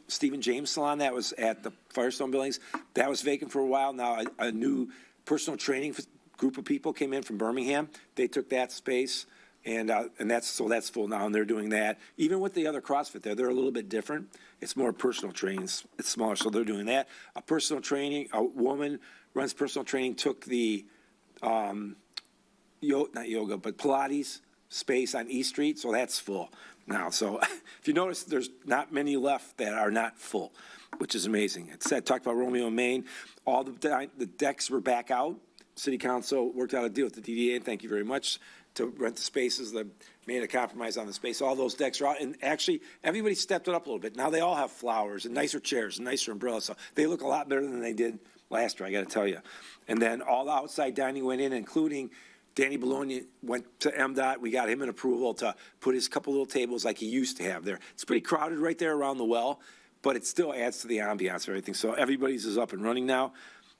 Stephen James Salon that was at the Firestone buildings. That was vacant for a while. Now a new personal training group of people came in from Birmingham. They took that space, and that's full now, and they're doing that. Even with the other CrossFit there, they're a little bit different. It's more personal training. It's smaller, so they're doing that. A woman runs personal training, took the not yoga, but Pilates space on East Street, so that's full now. So if you notice, there's not many left that are not full, which is amazing. Talked about Romeo and Maine. All the decks were back out. City Council worked out a deal with the DDA, and thank you very much, to rent the spaces. made a compromise on the space. All those decks are out, and actually, everybody stepped it up a little bit. Now they all have flowers and nicer chairs and nicer umbrellas, so they look a lot better than they did last year, I gotta tell you. And then all the outside dining went in, including Danny Bologna went to MDOT. We got him an approval to put his couple little tables like he used to have there. It's pretty crowded right there around the well, but it still adds to the ambiance of everything. So everybody's is up and running now.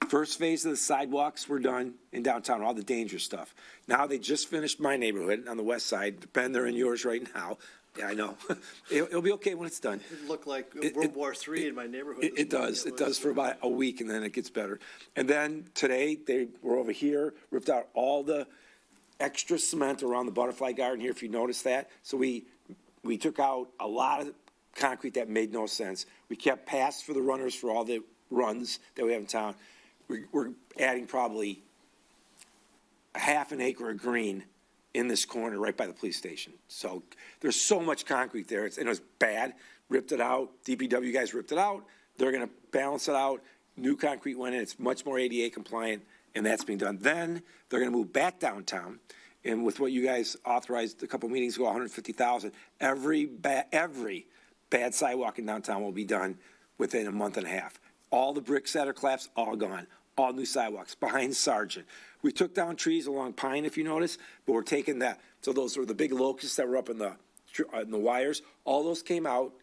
First phase of the sidewalks were done in downtown, all the dangerous stuff. Now they just finished my neighborhood on the west side. Ben, they're in yours right now. Yeah, I know. It'll be okay when it's done. It looked like World War III in my neighborhood. It does. It does for about a week, and then it gets better. And then today, they were over here, ripped out all the extra cement around the butterfly garden here, if you noticed that. So we took out a lot of concrete that made no sense. We kept paths for the runners for all the runs that we have in town. We're adding probably a half an acre of green in this corner right by the police station. So there's so much concrete there. And it was bad. Ripped it out. DPW guys ripped it out. They're going to balance it out. New concrete went in. It's much more ADA compliant, and that's being done. Then they're going to move back downtown. And with what you guys authorized a couple meetings ago, $150,000, every bad sidewalk in downtown will be done within a month and a half. All the bricks that are collapsed, all gone. All new sidewalks behind Sargent. We took down trees along Pine, if you notice, but we're taking that. So those were the big locusts that were up in the wires. All those came out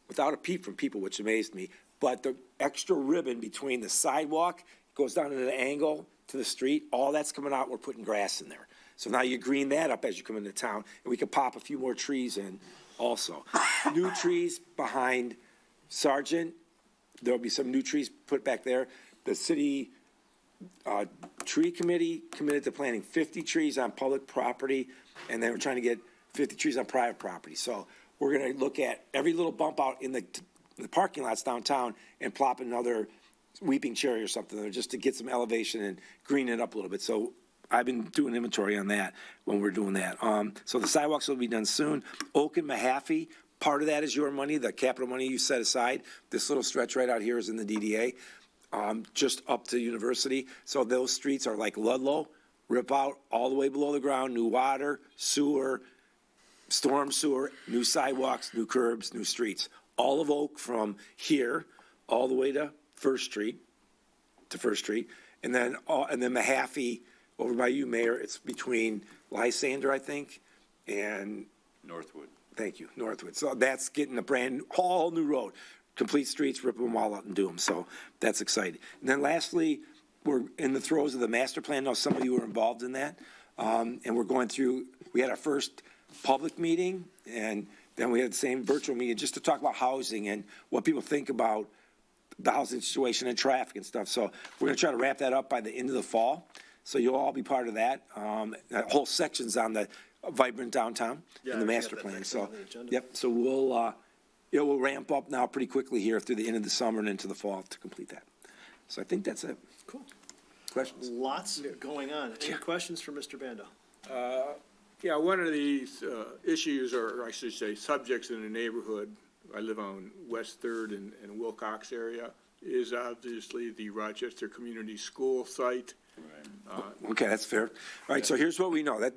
without a peep from people, which amazed me. But the extra ribbon between the sidewalk goes down at an angle to the street. All that's coming out. We're putting grass in there. So now you green that up as you come into town, and we can pop a few more trees in also. New trees behind Sargent. There'll be some new trees put back there. The city tree committee committed to planting 50 trees on public property, and they were trying to get 50 trees on private property. So we're going to look at every little bump out in the parking lots downtown and plop another weeping cherry or something there just to get some elevation and green it up a little bit. So I've been doing inventory on that when we're doing that. So the sidewalks will be done soon. Oak and Mahaffey, part of that is your money, the capital money you set aside. This little stretch right out here is in the DDA. Just up to University. So those streets are like Ludlow, rip out all the way below the ground, new water, sewer, storm sewer, new sidewalks, new curbs, new streets. All of Oak from here all the way to First Street, and then Mahaffey over by you, Mayor. It's between Lysander, I think, and Northwood. Thank you, Northwood. So that's getting a all new road. Complete streets, rip them all out and do them. So that's exciting. And then lastly, we're in the throes of the master plan. Now, some of you were involved in that. And we're going through, we had our first public meeting, and then we had the same virtual meeting just to talk about housing and what people think about the housing situation and traffic and stuff. So we're going to try to wrap that up by the end of the fall. So you'll all be part of that. That whole section's on the vibrant downtown and the master plan. So, yep. So it will ramp up now pretty quickly here through the end of the summer and into the fall to complete that. So I think that's it. Cool. Questions? Lots going on. Any questions for Mr. Bando? Yeah, one of these issues, or I should say subjects in the neighborhood, I live on West Third and Wilcox area, is obviously the Rochester Community School site. Right. Okay, that's fair. All right, so here's what we know. I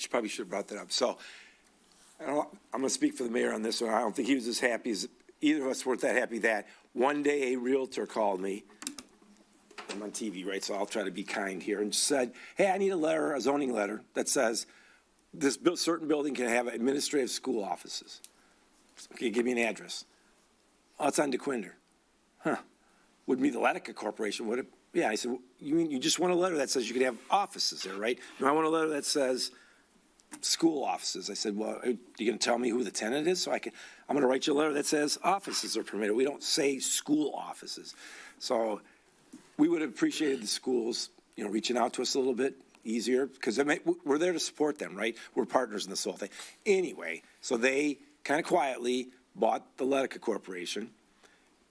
probably should have brought that up. So I'm going to speak for the mayor on this one. I don't think he was as happy as either of us weren't that happy that one day a realtor called me. I'm on TV, right? So I'll try to be kind here and said, hey, I need a zoning letter that says this certain building can have administrative school offices. Okay, give me an address. Oh, it's on DeQuinder. Huh. Wouldn't be the Latica Corporation, would it? Yeah, I said, well, you mean you just want a letter that says you could have offices there, right? No, I want a letter that says school offices. I said, well, are you going to tell me who the tenant is? I'm going to write you a letter that says offices are permitted. We don't say school offices. So we would have appreciated the schools, reaching out to us a little bit easier because we're there to support them, right? We're partners in this whole thing. Anyway, so they kind of quietly bought the Latica Corporation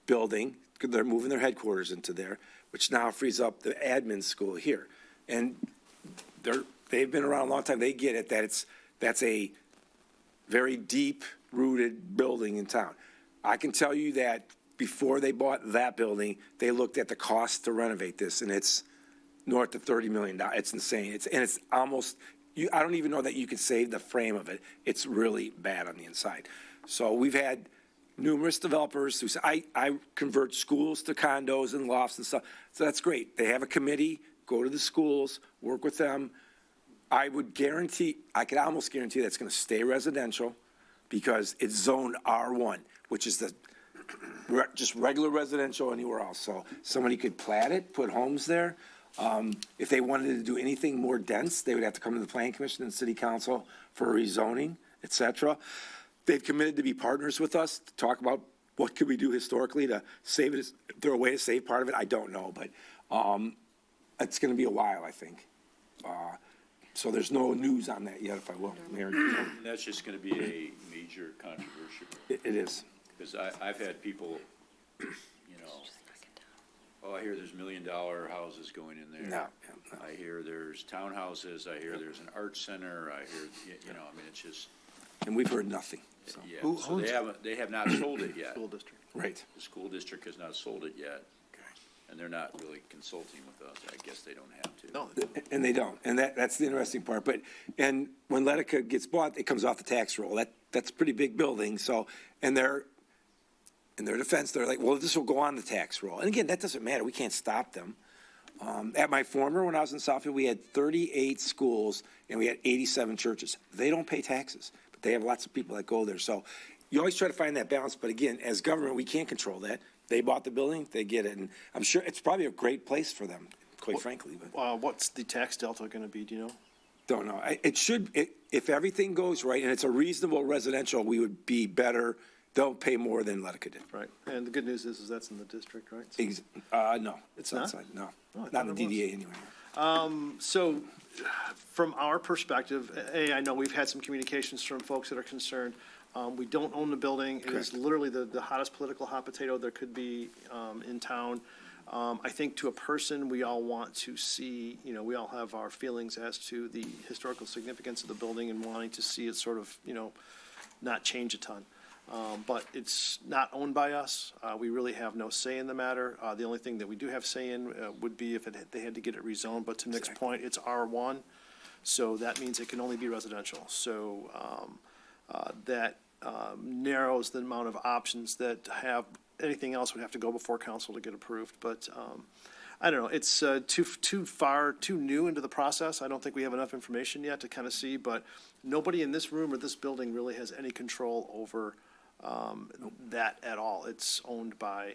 building. They're moving their headquarters into there, which now frees up the admin school here. And they've been around a long time. They get it that that's a very deep-rooted building in town. I can tell you that before they bought that building, they looked at the cost to renovate this, and it's north of $30 million. It's insane. It's almost I don't even know that you could save the frame of it. It's really bad on the inside. So we've had numerous developers who say, I convert schools to condos and lofts and stuff. So that's great. They have a committee, go to the schools, work with them. I could almost guarantee that's going to stay residential because it's zoned R1, which is just regular residential anywhere else. So somebody could plat it, put homes there. If they wanted to do anything more dense, they would have to come to the planning commission and city council for rezoning, et cetera. They've committed to be partners with us to talk about what could we do historically to save it. Is there a way to save part of it? I don't know, but it's going to be a while, I think. So there's no news on that yet, if I will, Mayor. That's just going to be a major controversial. It is. Because I've had people, you know, oh, I hear there's $1 million houses going in there. No. I hear there's townhouses. I hear there's an art center. I hear, you know, I mean, it's just. And we've heard nothing. So. Yeah, so they have not sold it yet. School district. Right. The school district has not sold it yet. And they're not really consulting with us. I guess they don't have to. No, And they don't. And that's the interesting part. And when Letica gets bought, it comes off the tax roll. That's a pretty big building. So, in their defense, they're like, well, this will go on the tax roll. And again, that doesn't matter. We can't stop them. At my former, when I was in Southfield, we had 38 schools and we had 87 churches. They don't pay taxes, but they have lots of people that go there. So you always try to find that balance. But again, as government, we can't control that. They bought the building, they get it. And I'm sure it's probably a great place for them, quite frankly. But what's the tax delta going to be, do you know? don't know. If everything goes right and it's a reasonable residential, we would be better. They'll pay more than Letica did. Right. And the good news is that's in the district, right? No, it's not? outside. No, Oh, I not in thought the it was. DDA anyway. So from our perspective, I know we've had some communications from folks that are concerned. We don't own the building. It is Correct. literally the hottest political hot potato there could be in town. I think to a person, we all want to see, we all have our feelings as to the historical significance of the building and wanting to see it sort of, not change a ton. But it's not owned by us. We really have no say in the matter. The only thing that we do have say in would be if they had to get it rezoned. But to Nick's point, it's R1, so that means it can only be residential. So that narrows the amount of options that have, anything else would have to go before council to get approved. But I don't know, it's too new into the process. I don't think we have enough information yet to kind of see, but nobody in this room or this building really has any control over that at all. It's owned by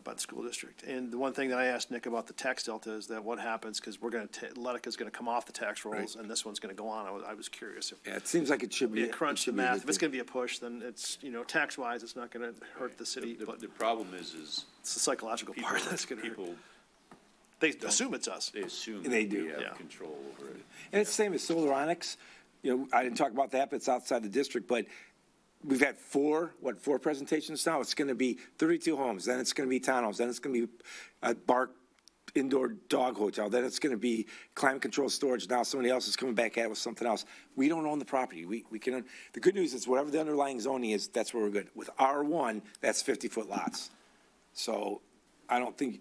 the school district. And the one thing that I asked Nick about the tax delta is that what happens, because Letica's going to come off the tax rolls, Right. and this one's going to go on. I was curious if Yeah, it seems like it should be. we crunch the it should be a math. good If it's thing. going to be a push, then it's, tax-wise, it's not going to hurt the city, but The problem is it's the psychological people, part that's going to hurt. people, They assume it's us. they assume They that do. we have Yeah. control over it. And it's the same as Solaronics. I didn't talk about that, but it's outside the district. But we've had four presentations now? It's going to be 32 homes, then it's going to be townhomes, then it's going to be a bar indoor dog hotel, then it's going to be climate control storage. Now somebody else is coming back at it with something else. We don't own the property. We can. The good news is whatever the underlying zoning is, that's where we're good. With R1, that's 50-foot lots. So I don't think,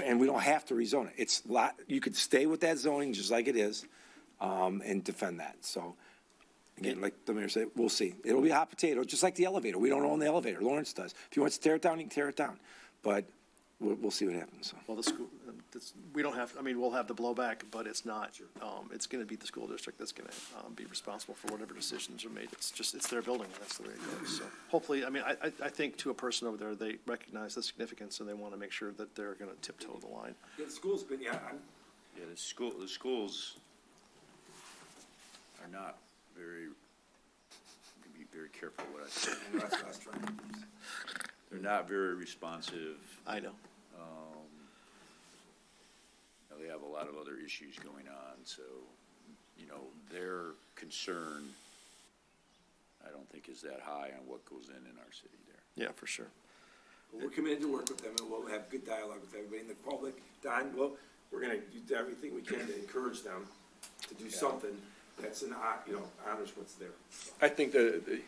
and we don't have to rezone it. It's lot. You could stay with that zoning just like it is, and defend that. So. Again, like the mayor said, we'll see. It'll be a hot potato, just like the elevator. We don't own the elevator. Lawrence does. If he wants to tear it down, he can tear it down. But we'll see what happens. So. Well, the school, we don't have, we'll have the blowback, but it's not, it's going to be the school district that's going to be responsible for whatever decisions are made. It's their building, and that's the way it goes. So hopefully, I think to a person over there, they recognize the significance and they want to make sure that they're going to tiptoe the line. Yeah, the school's been, Yeah, the schools are not be very careful what I say. They're not very responsive. I know. They have a lot of other issues going on, so, their concern, I don't think is that high on what goes in our city there. Yeah, for sure. we're committed to work with them, and we'll have good dialogue with everybody in the public. Don, we're going to do everything we can to encourage them to do something that's honors what's there. I think the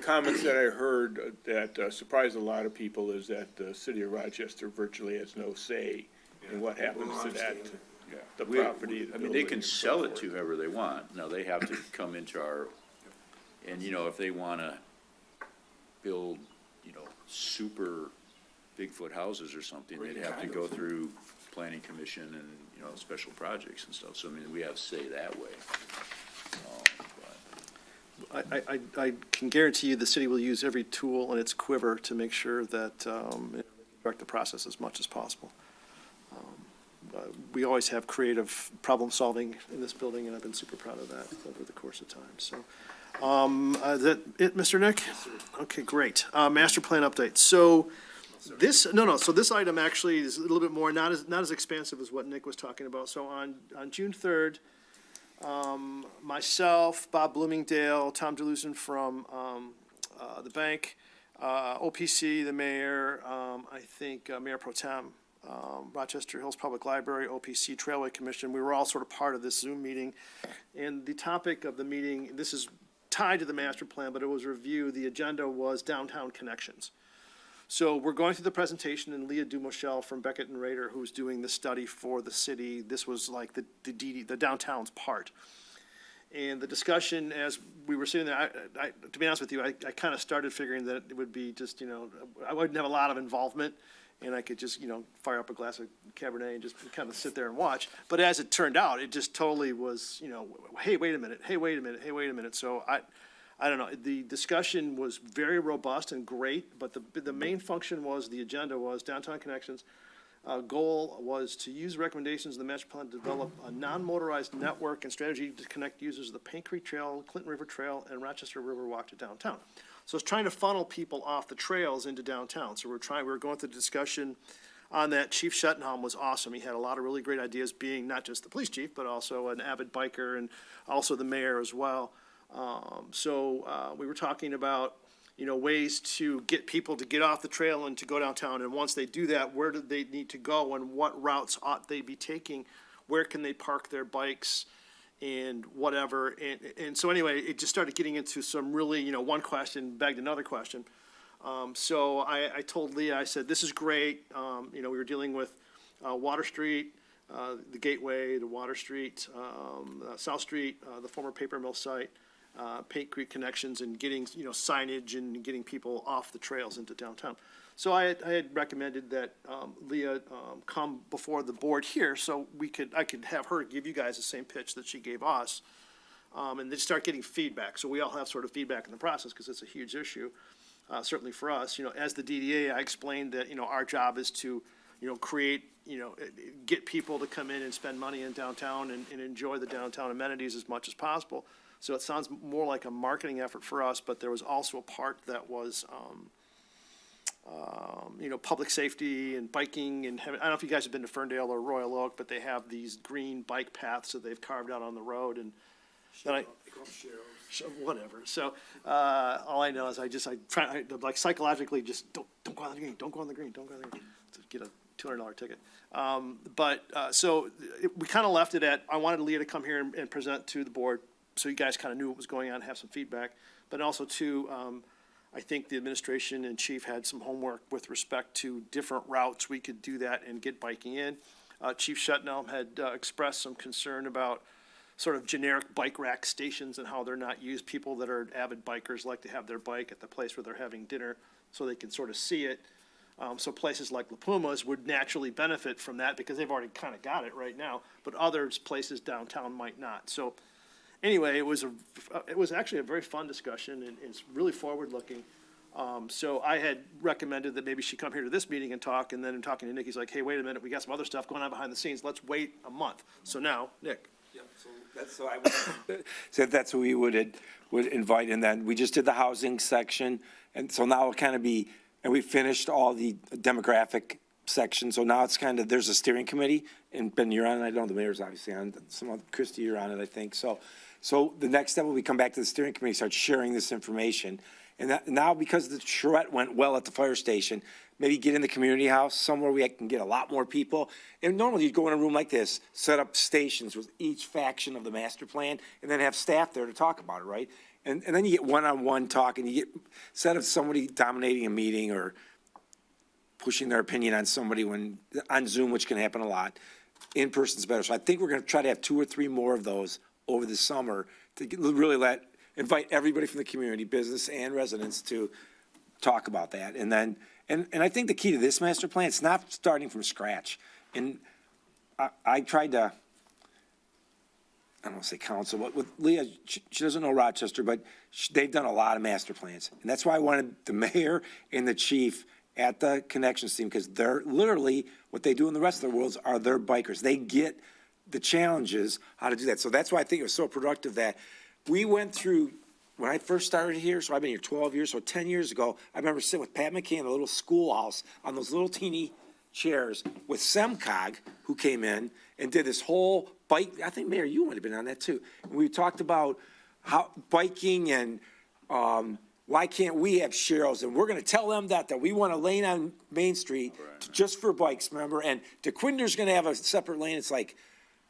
comments that I heard that surprised a lot of people is that the city of Rochester virtually has no say in what happens to that. the We- property. the I mean, they building, can and so sell it forth. to whoever they want. Now, they have to come into our, and, if they wanna build, super Bigfoot houses or something, they'd have to go through planning commission and, special projects and stuff. So, I mean, we have say that way. I can guarantee you the city will use every tool in its quiver to make sure that it direct the process as much as possible. We always have creative problem-solving in this building, and I've been super proud of that over the course of time, so. Is that it, Mr. Nick? Okay, great. Master plan update. So so this item actually is a little bit more, not as expansive as what Nick was talking about. So on June 3rd, myself, Bob Bloomingdale, Tom DeLuzin from the bank, OPC, the mayor, I think Mayor Pro Tem, Rochester Hills Public Library, OPC Trailway Commission, we were all sort of part of this Zoom meeting. And the topic of the meeting, this is tied to the master plan, but it was review. The agenda was downtown connections. So we're going through the presentation, and Leah Dumochel from Beckett and Rader, who's doing the study for the city, this was like the downtown's part. And the discussion, as we were sitting there, I to be honest with you, I kind of started figuring that it would be just, I wouldn't have a lot of involvement, and I could just, fire up a glass of Cabernet and just kind of sit there and watch. But as it turned out, it just totally was, hey, wait a minute, hey, wait a minute, hey, wait a minute. So I don't know, the discussion was very robust and great, but the main function was, the agenda was downtown connections. Goal was to use recommendations of the master plan to develop a non-motorized network and strategy to connect users of the Paint Creek Trail, Clinton River Trail, and Rochester River Walk to downtown. So it's trying to funnel people off the trails into downtown. So we were going through the discussion on that. Chief Schettenhelm was awesome. He had a lot of really great ideas, being not just the police chief, but also an avid biker and also the mayor as well. We were talking about, ways to get people to get off the trail and to go downtown. And once they do that, where do they need to go and what routes ought they be taking? Where can they park their bikes and whatever? And so anyway, it just started getting into some really, one question begged another question. So I told Leah, I said, this is great. We were dealing with Water Street, the Gateway, the Water Street, South Street, the former paper mill site, Paint Creek connections, and getting, signage and getting people off the trails into downtown. So I had recommended that Leah come before the board here, so I could have her give you guys the same pitch that she gave us, and then start getting feedback. So we all have sort of feedback in the process, because it's a huge issue, certainly for us. As the DDA, I explained that, our job is to, create, get people to come in and spend money in downtown and enjoy the downtown amenities as much as possible. So it sounds more like a marketing effort for us, but there was also a part that was, public safety and biking and I don't know if you guys have been to Ferndale or Royal Oak, but they have these green bike paths that they've carved out on the road, and then whatever. So all I know is I try like psychologically just don't go on the green, don't go on the green, don't go on the green, to get a $200 ticket. We kind of left it at, I wanted Leah to come here and present to the board, so you guys kind of knew what was going on, have some feedback, but also too, I think the administration and chief had some homework with respect to different routes we could do that and get biking in. Chief Schettenhelm had expressed some concern about sort of generic bike rack stations and how they're not used. People that are avid bikers like to have their bike at the place where they're having dinner so they can sort of see it. So places like La Puma's would naturally benefit from that because they've already kind of got it right now, but others, places downtown might not. So anyway, it was actually a very fun discussion, and it's really forward-looking. So I had recommended that maybe she come here to this meeting and talk, and then in talking to Nick, he's like, hey, wait a minute, we got some other stuff going on behind the scenes. Let's wait a month. So now, Nick. Yeah, so that's what we would invite, and then we just did the housing section, and so now it'll kind of be, and we finished all the demographic section, so now it's kind of, there's a steering committee, and Ben, you're on it, I know the mayor's obviously on, Christie, you're on it, I think, so the next step will be come back to the steering committee, start sharing this information, and now because the charrette went well at the fire station, maybe get in the community house somewhere we can get a lot more people. And normally you'd go in a room like this, set up stations with each faction of the master plan, and then have staff there to talk about it, right? And then you get one-on-one talk, and you get, instead of somebody dominating a meeting or pushing their opinion on somebody on Zoom, which can happen a lot, in person's better. So I think we're going to try to have 2 or 3 more of those over the summer to really invite everybody from the community, business and residents, to talk about that. And then, and I think the key to this master plan, it's not starting from scratch. And I tried to, I don't want to say counsel, but with Leah, she doesn't know Rochester, but they've done a lot of master plans. And that's why I wanted the mayor and the chief at the connections team, because they're literally, what they do in the rest of the world are they're bikers. They get the challenges, how to do that. So that's why I think it was so productive that we went through, when I first started here, so I've been here 12 years, so 10 years ago, I remember sitting with Pat McCann in a little schoolhouse on those little teeny chairs with Semcog, who came in and did this whole bike, I think, Mayor, you might have been on that too. And we talked about how biking and why can't we have Cheryl's? And we're gonna tell them that we want a lane on Main Street just for bikes, remember? And DeQuinder's gonna have a separate lane. It's like,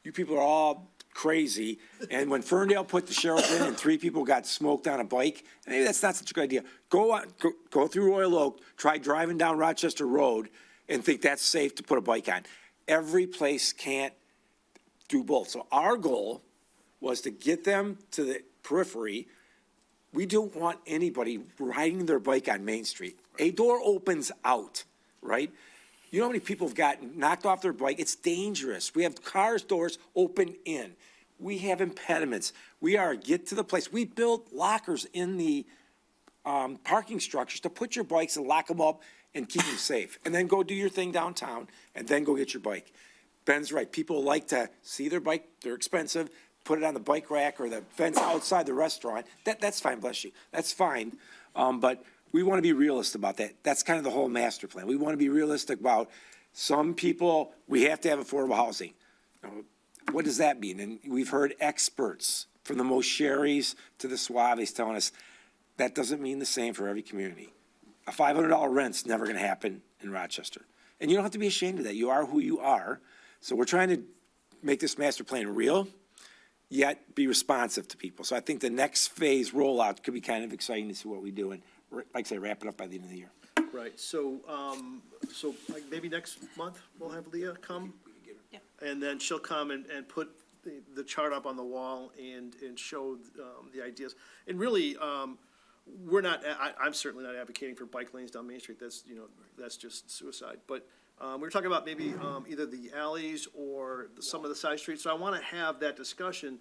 you people are all crazy. And when Ferndale put the Cheryl's in and 3 people got smoked on a bike, maybe that's not such a good idea. Go through Royal Oak, try driving down Rochester Road and think that's safe to put a bike on. Every place can't do both. So our goal was to get them to the periphery. We don't want anybody riding their bike on Main Street. A door opens out, right? You know how many people have gotten knocked off their bike? It's dangerous. We have cars' doors open in. We have impediments. We are get to the place. We built lockers in the parking structures to put your bikes and lock them up and keep them safe. And then go do your thing downtown and then go get your bike. Ben's right. People like to see their bike. They're expensive. Put it on the bike rack or the fence outside the restaurant. That's fine, bless you. That's fine. But we want to be realistic about that. That's kind of the whole master plan. We want to be realistic about some people, we have to have affordable housing. What does that mean? And we've heard experts from the Mosheris to the Suaves telling us that doesn't mean the same for every community. A $500 rent's never going to happen in Rochester. And you don't have to be ashamed of that. You are who you are. So we're trying to make this master plan real, yet be responsive to people. So I think the next phase rollout could be kind of exciting to see what we do. And like I say, wrap it up by the end of the year. Right, so like maybe next month, we'll have Leah come? Yeah. And then she'll come and put the chart up on the wall and show the ideas. And really, we're not, I'm certainly not advocating for bike lanes down Main Street. That's, that's just suicide. But we were talking about maybe either the alleys or some of the side streets. So I want to have that discussion,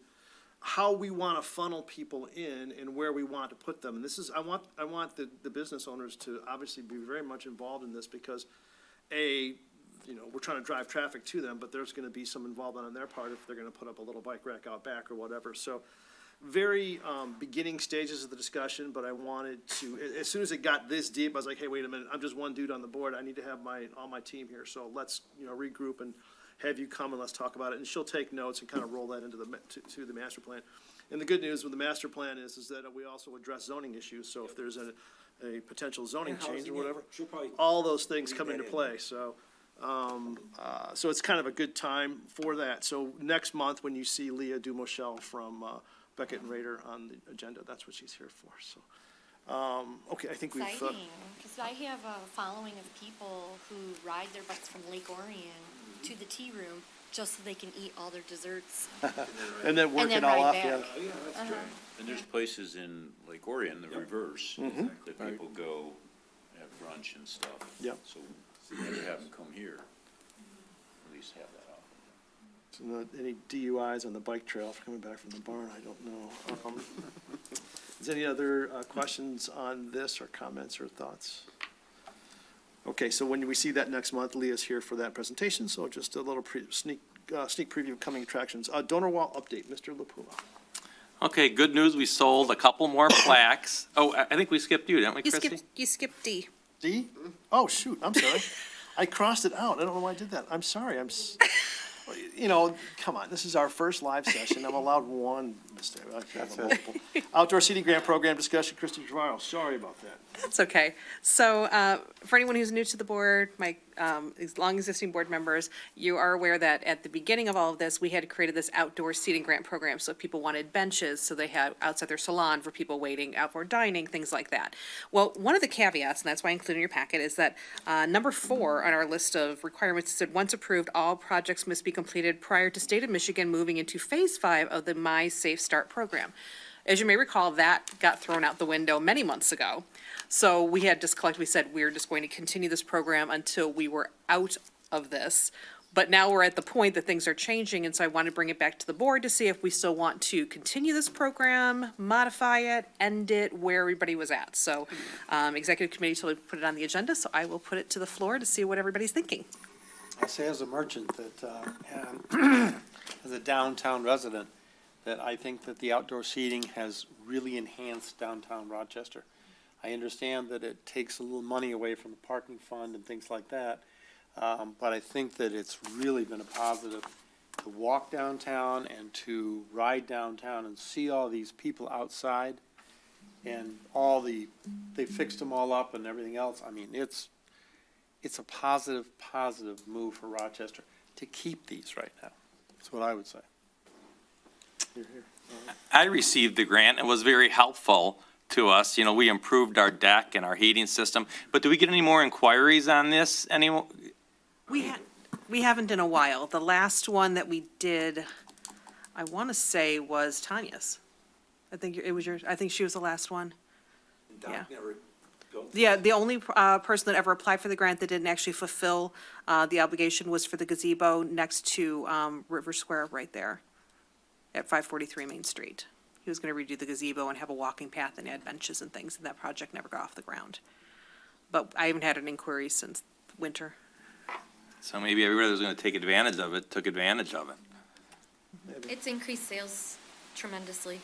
how we want to funnel people in and where we want to put them. And this is, I want the business owners to obviously be very much involved in this because we're trying to drive traffic to them, but there's going to be some involvement on their part if they're going to put up a little bike rack out back or whatever. So very beginning stages of the discussion, but I wanted to, as soon as it got this deep, I was like, hey, wait a minute, I'm just one dude on the board. I need to have all my team here. So let's, regroup and have you come and let's talk about it. And she'll take notes and kind of roll that into to the master plan. And the good news with the master plan is that we also address zoning issues. So if there's a potential zoning change or whatever, all those things come into play. So, so it's kind of a good time for that. So next month, when you see Leah Dumochel from Beckett and Rader on the agenda, that's what she's here for. So, okay, I think we've. Exciting, because I have a following of people who ride their bikes from Lake Orion to the tea room just so they can eat all their desserts. And then work And then it all ride off, back. yeah. Oh, yeah, that's true. And there's places in Lake Orion, the reverse, that people go have brunch and stuff. Yep. So never have them come here, at least have that option. So not any DUIs on the bike trail for coming back from the barn, I don't know. Is there any other questions on this or comments or thoughts? Okay, so when we see that next month, Leah's here for that presentation, so just a little sneak preview of coming attractions. Donor wall update, Mr. LaPuma. Okay, good news, we sold a couple more plaques. Oh, I think we skipped you, didn't we, Christie? You skipped D. D? Oh, shoot, I'm sorry. I crossed it out. I don't know why I did that. I'm sorry. Come on, this is our first live session. I'm allowed one mistake. I can't have multiple. Outdoor seating grant program discussion, Christie Javaro. Sorry about that. That's okay. So for anyone who's new to the board, my long existing board members, you are aware that at the beginning of all of this, we had created this outdoor seating grant program. So if people wanted benches, so they had outside their salon for people waiting, outdoor dining, things like that. Well, one of the caveats, and that's why I included in your packet, is that number 4 on our list of requirements said, once approved, all projects must be completed prior to State of Michigan moving into Phase 5 of the My Safe Start program. As you may recall, that got thrown out the window many months ago. So we had just collectively said, we're just going to continue this program until we were out of this. But now we're at the point that things are changing, and so I want to bring it back to the board to see if we still want to continue this program, modify it, end it, where everybody was at. So, executive committee totally put it on the agenda, so I will put it to the floor to see what everybody's thinking. I'll say as a merchant that, and as a downtown resident, that I think that the outdoor seating has really enhanced downtown Rochester. I understand that it takes a little money away from the parking fund and things like that, but I think that it's really been a positive to walk downtown and to ride downtown and see all these people outside and they fixed them all up and everything else. I mean, it's a positive move for Rochester to keep these right now. That's what I would say. I received the grant. It was very helpful to us. You know, we improved our deck and our heating system. But do we get any more inquiries on this? We haven't in a while. The last one that we did, I want to say, was Tanya's. I think it was yours. I think she was the last one. Yeah. Yeah, the only person that ever applied for the grant that didn't actually fulfill the obligation was for the gazebo next to River Square right there at 543 Main Street. He was going to redo the gazebo and have a walking path and add benches and things, and that project never got off the ground. But I haven't had an inquiry since winter. So maybe everybody that was going to take advantage of it took advantage of it. It's increased sales tremendously.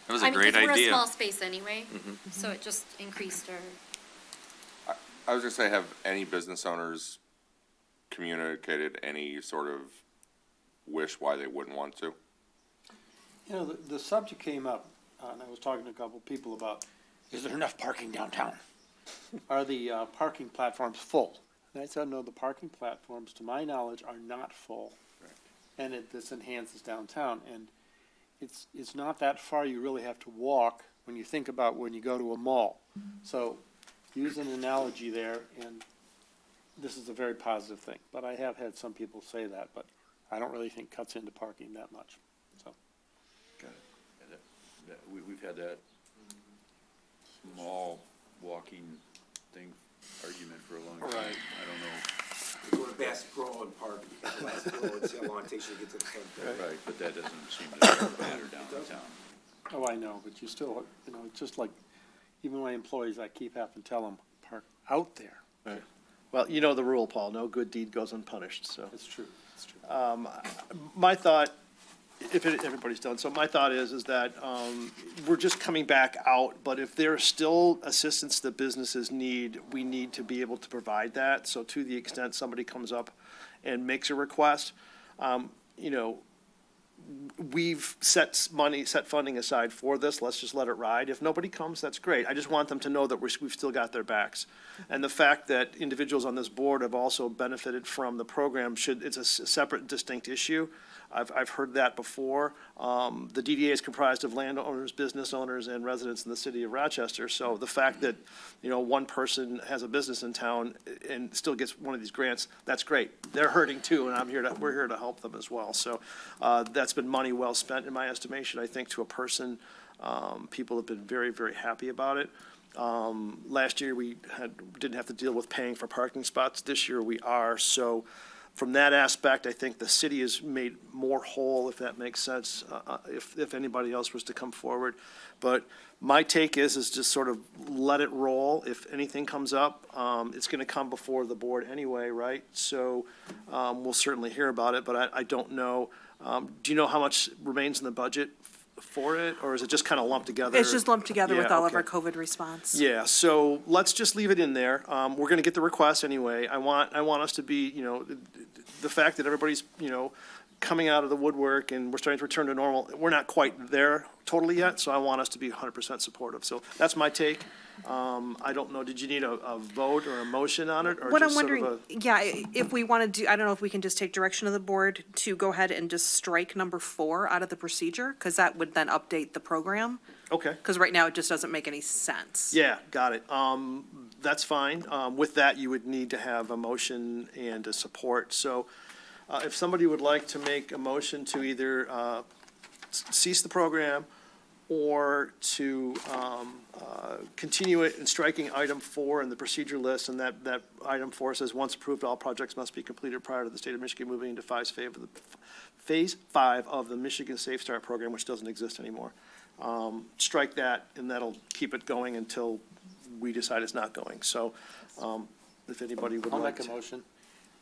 It was a great because we're a idea. small space anyway, so it just increased our. I was gonna say, have any business owners communicated any sort of wish why they wouldn't want to? You know, the subject came up, and I was talking to a couple of people about, is there enough parking downtown? Are the parking platforms full? And I said, no, the parking platforms, to my knowledge, are not full. And this enhances downtown. And it's not that far you really have to walk when you think about when you go to a mall. So use an analogy there, and this is a very positive thing. But I have had some people say that, but I don't really think cuts into parking that much, so. Got it. We've had that small walking thing argument for a long time. Right. I don't know. We go to Bass Pro and park, Bass Pro, and see how long it takes you to get to the front door. Right, but that doesn't seem to matter downtown. Oh, I know, but you still, you know, it's just like, even my employees, I keep having to tell them, park out there. Right. Well, you know the rule, Paul, no good deed goes unpunished, so. It's true, it's true. My thought, if everybody's done, so my thought is that we're just coming back out, but if there's still assistance that businesses need, we need to be able to provide that. So to the extent somebody comes up and makes a request, you know, we've set funding aside for this, let's just let it ride. If nobody comes, that's great. I just want them to know that we've still got their backs. And the fact that individuals on this board have also benefited from the program it's a separate, distinct issue. I've heard that before. The DDA is comprised of landowners, business owners, and residents in the city of Rochester. So the fact that, you know, one person has a business in town and still gets one of these grants, that's great. They're hurting too, and we're here to help them as well. So that's been money well spent in my estimation, I think, to a person. People have been very, very happy about it. Last year, we didn't have to deal with paying for parking spots. This year, we are. So from that aspect, I think the city is made more whole, if that makes sense, if anybody else was to come forward. But my take is just sort of let it roll. If anything comes up, it's going to come before the board anyway, right? So we'll certainly hear about it, but I don't know. Do you know how much remains in the budget for it, or is it just kind of lumped together? It's just lumped together with Yeah, all of our okay. COVID response. Yeah, so let's just leave it in there. We're gonna get the request anyway. I want us to be, you know, the fact that everybody's, you know, coming out of the woodwork and we're starting to return to normal, we're not quite there totally yet, so I want us to be 100% supportive. So that's my take. I don't know, did you need a vote or a motion on it, or What I'm just sort of wondering, a? yeah, if we want to do, I don't know if we can just take direction of the board to go ahead and just strike number 4 out of the procedure, because that would then update the program, Okay, because right now it just doesn't make any sense. yeah, got it. That's fine. With that, you would need to have a motion and a support. So If somebody would like to make a motion to either cease the program or to continue it in striking item 4 in the procedure list, and that item 4 says, once approved, all projects must be completed prior to the state of Michigan moving into phase 5 of the Michigan Safe Start program, which doesn't exist anymore. Strike that, and that'll keep it going until we decide it's not going. So if anybody would I'll like make a to. motion.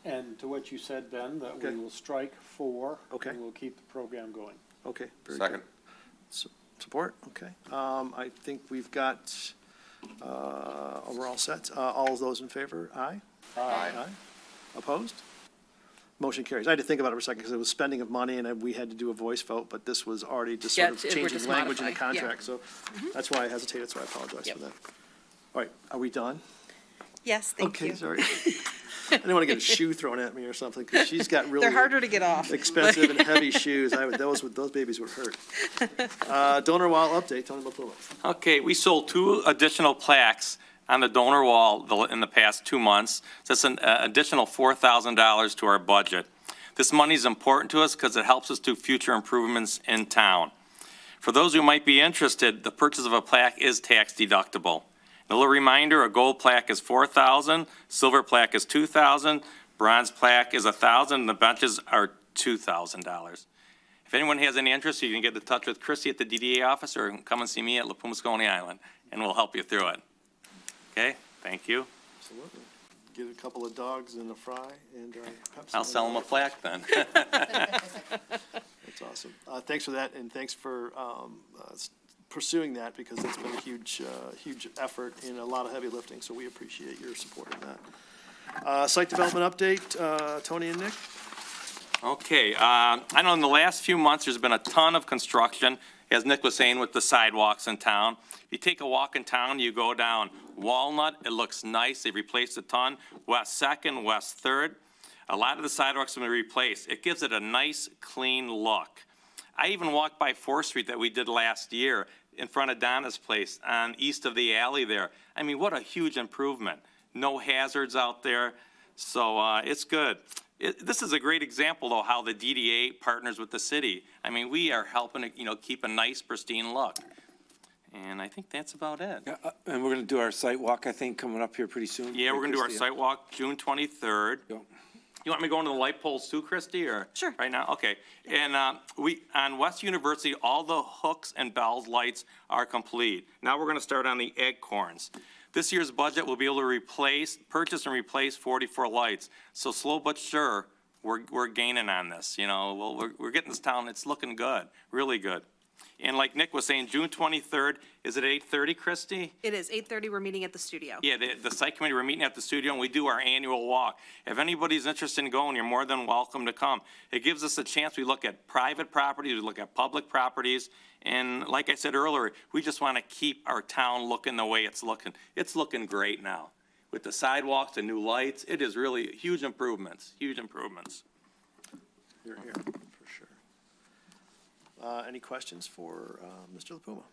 And to what you said, Ben, that Okay. we will strike 4. Okay. And we'll keep the program going. Okay, very good. Second. Support, okay. I think we've got, we're all set. All of those in favor, aye? Aye. Opposed? Motion carries. I had to think about it for a second because it was spending of money and we had to do a voice vote, but this was already just Yeah, sort of we're changing just language in the modifying, yeah. contract, so that's why I hesitated, so I apologize Yep. for that. All right, are we done? Yes, thank Okay, you. sorry. I didn't want to get a shoe thrown at me or something because she's got really They're harder to get off. expensive and heavy shoes. Those babies would hurt. Donor wall update, Tony Mapula. Okay, we sold 2 additional plaques on the donor wall in the past 2 months. So that's an additional $4,000 to our budget. This money is important to us because it helps us do future improvements in town. For those who might be interested, the purchase of a plaque is tax deductible. A little reminder, a gold plaque is $4,000, silver plaque is $2,000, bronze plaque is $1,000, and the benches are $2,000. If anyone has any interest, you can get in touch with Chrissy at the DDA office or come and see me at Lapumasconi Island, and we'll help you through it. Okay, thank you. Absolutely. Get a couple of dogs and a fry and Pepsi. I'll sell them a plaque then. That's awesome. Thanks for that, and thanks for pursuing that, because it's been a huge effort and a lot of heavy lifting, so we appreciate your support in that. Site development update, Tony and Nick? Okay, I know in the last few months, there's been a ton of construction, as Nick was saying, with the sidewalks in town. If you take a walk in town, you go down Walnut, it looks nice, they replaced a ton, West 2nd, West 3rd. A lot of the sidewalks have been replaced. It gives it a nice, clean look. I even walked by 4th Street that we did last year in front of Donna's place on east of the alley there. I mean, what a huge improvement. No hazards out there, so it's good. This is a great example, though, how the DDA partners with the city. I mean, we are helping it, keep a nice, pristine look. And I think that's about it. Yeah, and we're gonna do our site walk, I think, coming up here pretty soon. Yeah, we're gonna do our Christie? site walk June 23rd. Yep. You want me to go into the light poles too, Christie, or? Sure. Right now, okay. And on West University, all the hooks and bells lights are complete. Now we're gonna start on the acorns. This year's budget will be able to purchase and replace 44 lights. So slow but sure, we're gaining on this, Well, we're getting this town, it's looking good, really good. And like Nick was saying, June 23rd, is it 8:30, Christie? It is 8:30, we're meeting at the studio. Yeah, the site committee, we're meeting at the studio, and we do our annual walk. If anybody's interested in going, you're more than welcome to come. It gives us a chance, we look at private properties, we look at public properties, and like I said earlier, we just want to keep our town looking the way it's looking. It's looking great now. With the sidewalks, the new lights, it is really huge improvements, huge improvements. You're here, for sure. Any questions for Mr. LaPuma?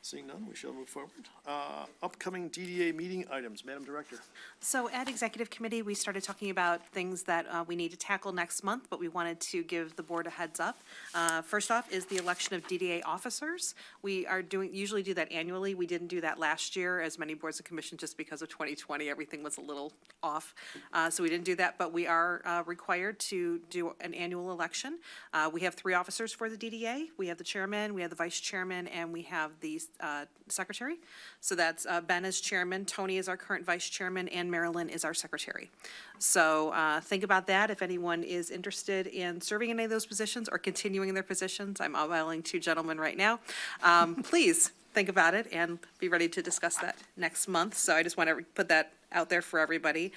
Seeing none, we shall move forward. Upcoming DDA meeting items, Madam Director. So at Executive Committee, we started talking about things that we need to tackle next month, but we wanted to give the board a heads up. First off is the election of DDA officers. We are usually do that annually. We didn't do that last year, as many boards and commissions, just because of 2020, everything was a little off. So we didn't do that, but we are required to do an annual election. We have 3 officers for the DDA. We have the chairman, we have the vice chairman, and we have the secretary. So that's Ben is chairman, Tony is our current vice chairman, and Marilyn is our secretary. So think about that. If anyone is interested in serving in any of those positions or continuing in their positions, I'm emailing 2 gentlemen right now. Please think about it and be ready to discuss that next month. So I just want to put that out there for everybody.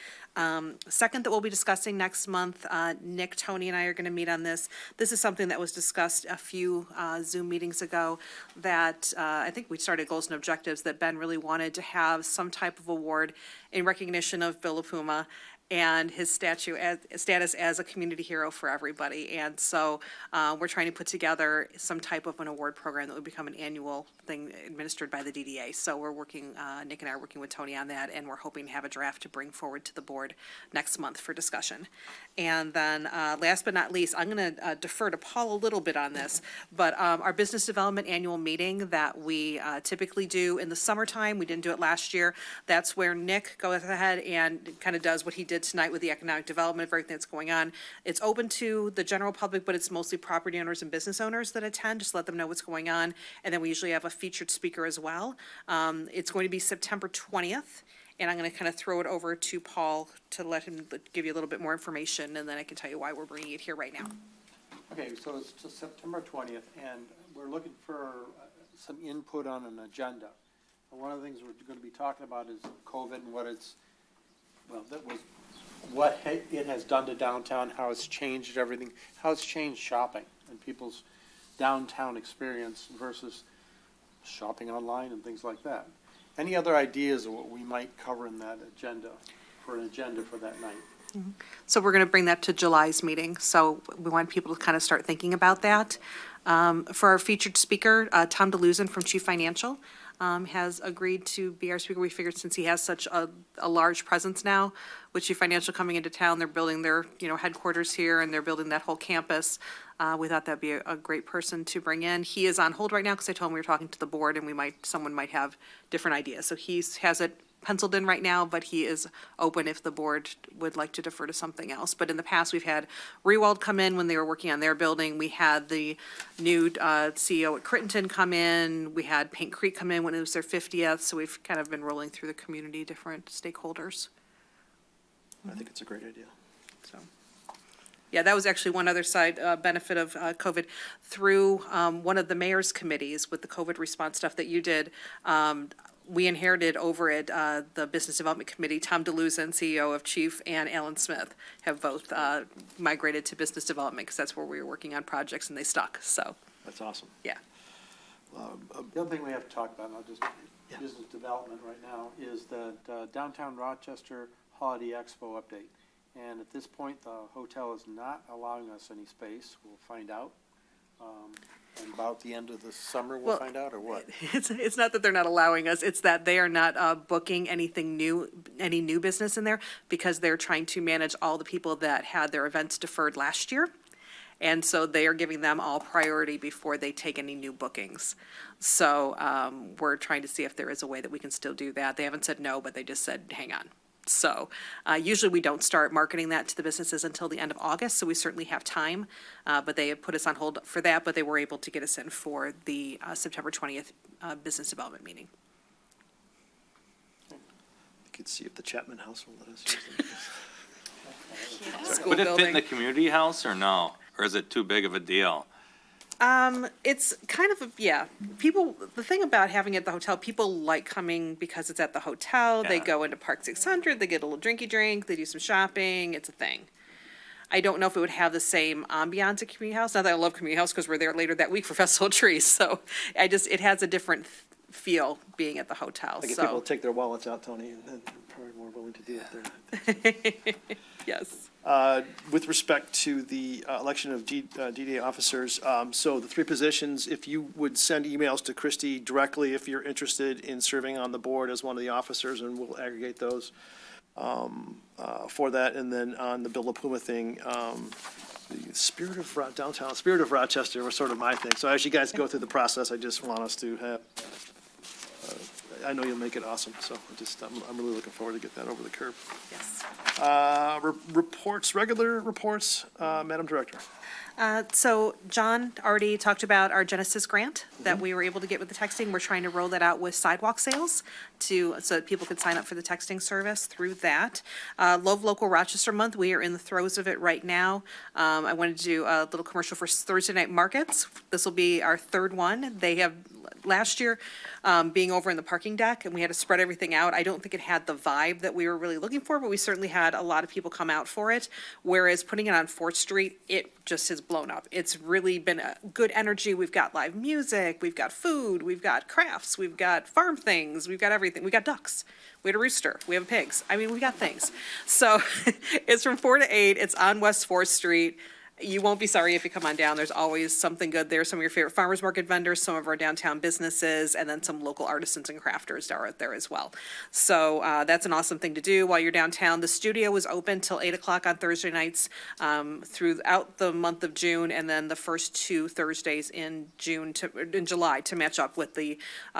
Second that we'll be discussing next month, Nick, Tony, and I are going to meet on this. This is something that was discussed a few Zoom meetings ago that I think we started goals and objectives, that Ben really wanted to have some type of award in recognition of Bill LaPuma and his status as a community hero for everybody. And so we're trying to put together some type of an award program that would become an annual thing administered by the DDA. So we're working, Nick and I are working with Tony on that, and we're hoping to have a draft to bring forward to the board next month for discussion. And then last but not least, I'm going to defer to Paul a little bit on this, but our business development annual meeting that we typically do in the summertime, we didn't do it last year. That's where Nick goes ahead and kind of does what he did tonight with the economic development of everything that's going on. It's open to the general public, but it's mostly property owners and business owners that attend, just let them know what's going on. And then we usually have a featured speaker as well. It's going to be September 20th, and I'm going to kind of throw it over to Paul to let him give you a little bit more information, and then I can tell you why we're bringing it here right now. Okay, so it's just September 20th, and we're looking for some input on an agenda. And one of the things we're going to be talking about is COVID and what it has done to downtown, how it's changed everything, how it's changed shopping and people's downtown experience versus shopping online and things like that. Any other ideas of what we might cover in that agenda, for that night? So we're going to bring that to July's meeting. So we want people to kind of start thinking about that. For our featured speaker, Tom DeLuzin from Chief Financial has agreed to be our speaker. We figured since he has such a large presence now with Chief Financial coming into town, they're building their headquarters here and they're building that whole campus. We thought that'd be a great person to bring in. He is on hold right now because I told him we were talking to the board and someone might have different ideas. So he has it penciled in right now, but he is open if the board would like to defer to something else. But in the past, we've had Rewald come in when they were working on their building. We had the new CEO at Crittenton come in. We had Paint Creek come in when it was their 50th. So we've kind of been rolling through the community, different stakeholders. I think it's a great idea. So, yeah, that was actually one other side benefit of COVID. Through one of the mayor's committees with the COVID response stuff that you did, we inherited over at the Business Development Committee, Tom DeLuzin, CEO of Chief, and Alan Smith have both migrated to Business Development because that's where we were working on projects and they stuck, so, That's awesome. yeah. The other thing we have to talk about, and I'll just, business development right now, is the downtown Rochester Holiday Expo update. And at this point, the hotel is not allowing us any space. We'll find out. And about the end of the summer, we'll find out, or what? It's not that they're not allowing us, it's that they are not booking anything new, any new business in there because they're trying to manage all the people that had their events deferred last year. And so they are giving them all priority before they take any new bookings. So we're trying to see if there is a way that we can still do that. They haven't said no, but they just said, hang on. So usually we don't start marketing that to the businesses until the end of August, so we certainly have time. But they have put us on hold for that, but they were able to get us in for the September 20th business development meeting. You could see if the Chapman House will let us use them. School Would it fit in building. the community house or no? Or is it too big of a deal? It's kind of, people, the thing about having it at the hotel, people like coming because it's at the hotel. They Yeah. go into Park 600, they get a little drinky drink, they do some shopping, it's a thing. I don't know if it would have the same ambiance at Community House. Not that I love Community House because we're there later that week for Festival of Trees, so it has a different feel being at the hotel, I get people so, to take their wallets out, Tony, and they're probably more willing to do it there. yes. With respect to the election of DDA officers, so the three positions, if you would send emails to Christie directly if you're interested in serving on the board as one of the officers, and we'll aggregate those for that. And then on the Bill LaPuma thing, the spirit of downtown, spirit of Rochester was sort of my thing. So as you guys go through the process, I just want us to have, I know you'll make it awesome, so I'm really looking forward to get that over the curb. Yes. Reports, regular reports, Madam Director. So John already talked about our Genesis grant that we were able to get with the texting. We're trying to roll that out with sidewalk sales so that people could sign up for the texting service through that. Love Local Rochester Month, we are in the throes of it right now. I wanted to do a little commercial for Thursday Night Markets. This will be our third one. They have, last year, being over in the parking deck, and we had to spread everything out. I don't think it had the vibe that we were really looking for, but we certainly had a lot of people come out for it. Whereas putting it on 4th Street, it just just has blown up. It's really been a good energy. We've got live music, we've got food, we've got crafts, we've got farm things, we've got everything. We got ducks, we had a rooster, we have pigs. I mean, we got things. So it's from 4 to 8. It's on West 4th Street. You won't be sorry if you come on down. There's always something good there. Some of your favorite farmers market vendors, some of our downtown businesses, and then some local artisans and crafters are out there as well. So that's an awesome thing to do while you're downtown. The studio is open till 8 o'clock on Thursday nights throughout the month of June, and then the first 2 Thursdays in July to match up with the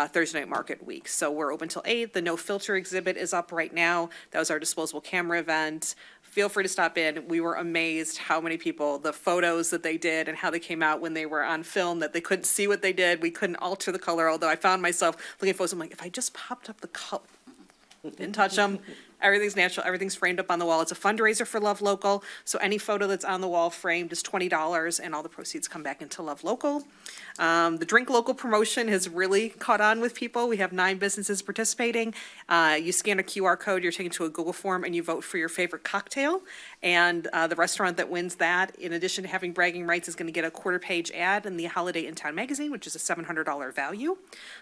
Thursday night market week. So we're open till 8. The No Filter exhibit is up right now. That was our disposable camera event. Feel free to stop in. We were amazed how many people, the photos that they did and how they came out when they were on film, that they couldn't see what they did. We couldn't alter the color, although I found myself looking at photos, I'm like, if I just popped up the color, didn't touch them. Everything's natural. Everything's framed up on the wall. It's a fundraiser for Love Local. So any photo that's on the wall framed is $20, and all the proceeds come back into Love Local. The Drink Local promotion has really caught on with people. We have 9 businesses participating. You scan a QR code, you're taken to a Google form, and you vote for your favorite cocktail. And the restaurant that wins that, in addition to having bragging rights, is going to get a quarter-page ad in the Holiday in Town magazine, which is a $700 value.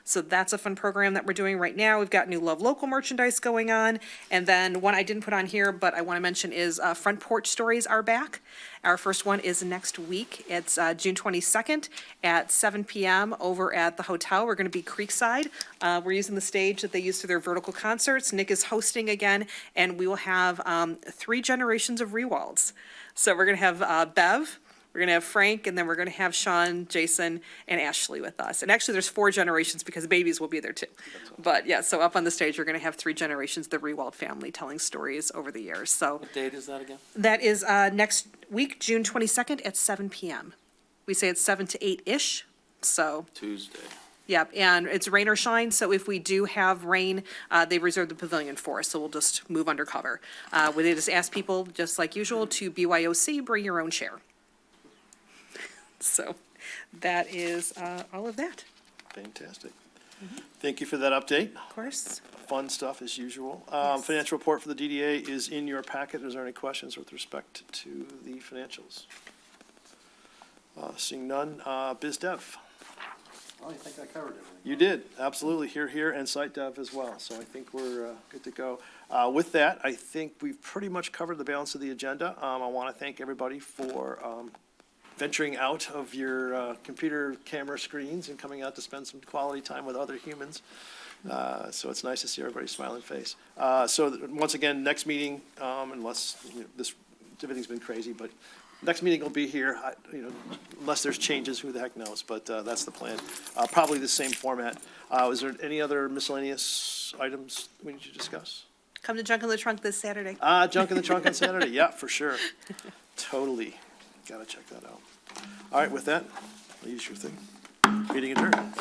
So that's a fun program that we're doing right now. We've got new Love Local merchandise going on. And then one I didn't put on here, but I want to mention is Front Porch Stories are back. Our first one is next week. It's June 22nd at 7 p.m. over at the hotel. We're going to be Creekside. We're using the stage that they use for their vertical concerts. Nick is hosting again, and we will have 3 generations of Rewalds. So we're going to have Bev, we're going to have Frank, and then we're going to have Sean, Jason, and Ashley with us. And actually, there's 4 generations because babies will be there too. But yeah, so up on the stage, we're going to have 3 generations, the Rewald family, telling stories over the years. So What date is that again? that is next week, June 22nd at 7 p.m. We say it's 7 to 8-ish, so. Tuesday. Yep, and it's rain or shine, so if we do have rain, they reserve the pavilion for us, so we'll just move undercover. We just ask people, just like usual, to BYOC, bring your own chair. So that is all of that, Fantastic. Thank you for that update. of course. Fun stuff as usual. Yes. Financial report for the DDA is in your packet. Is there any questions with respect to the financials? Seeing none, biz dev. Oh, I think I covered everything. You did, absolutely, here, and site dev as well, so I think we're good to go. With that, I think we've pretty much covered the balance of the agenda. I want to thank everybody for venturing out of your computer camera screens and coming out to spend some quality time with other humans. So it's nice to see everybody's smiling face. Once again, next meeting, unless, everything's been crazy, but next meeting will be here, unless there's changes, who the heck knows, but that's the plan. Probably the same format. Is there any other miscellaneous items we need to discuss? Come to Junk in the Trunk this Saturday. Junk in the Trunk on Saturday, yeah, for sure. Totally. Gotta check that out. All right, with that, I'll use your thing. Meeting adjourned.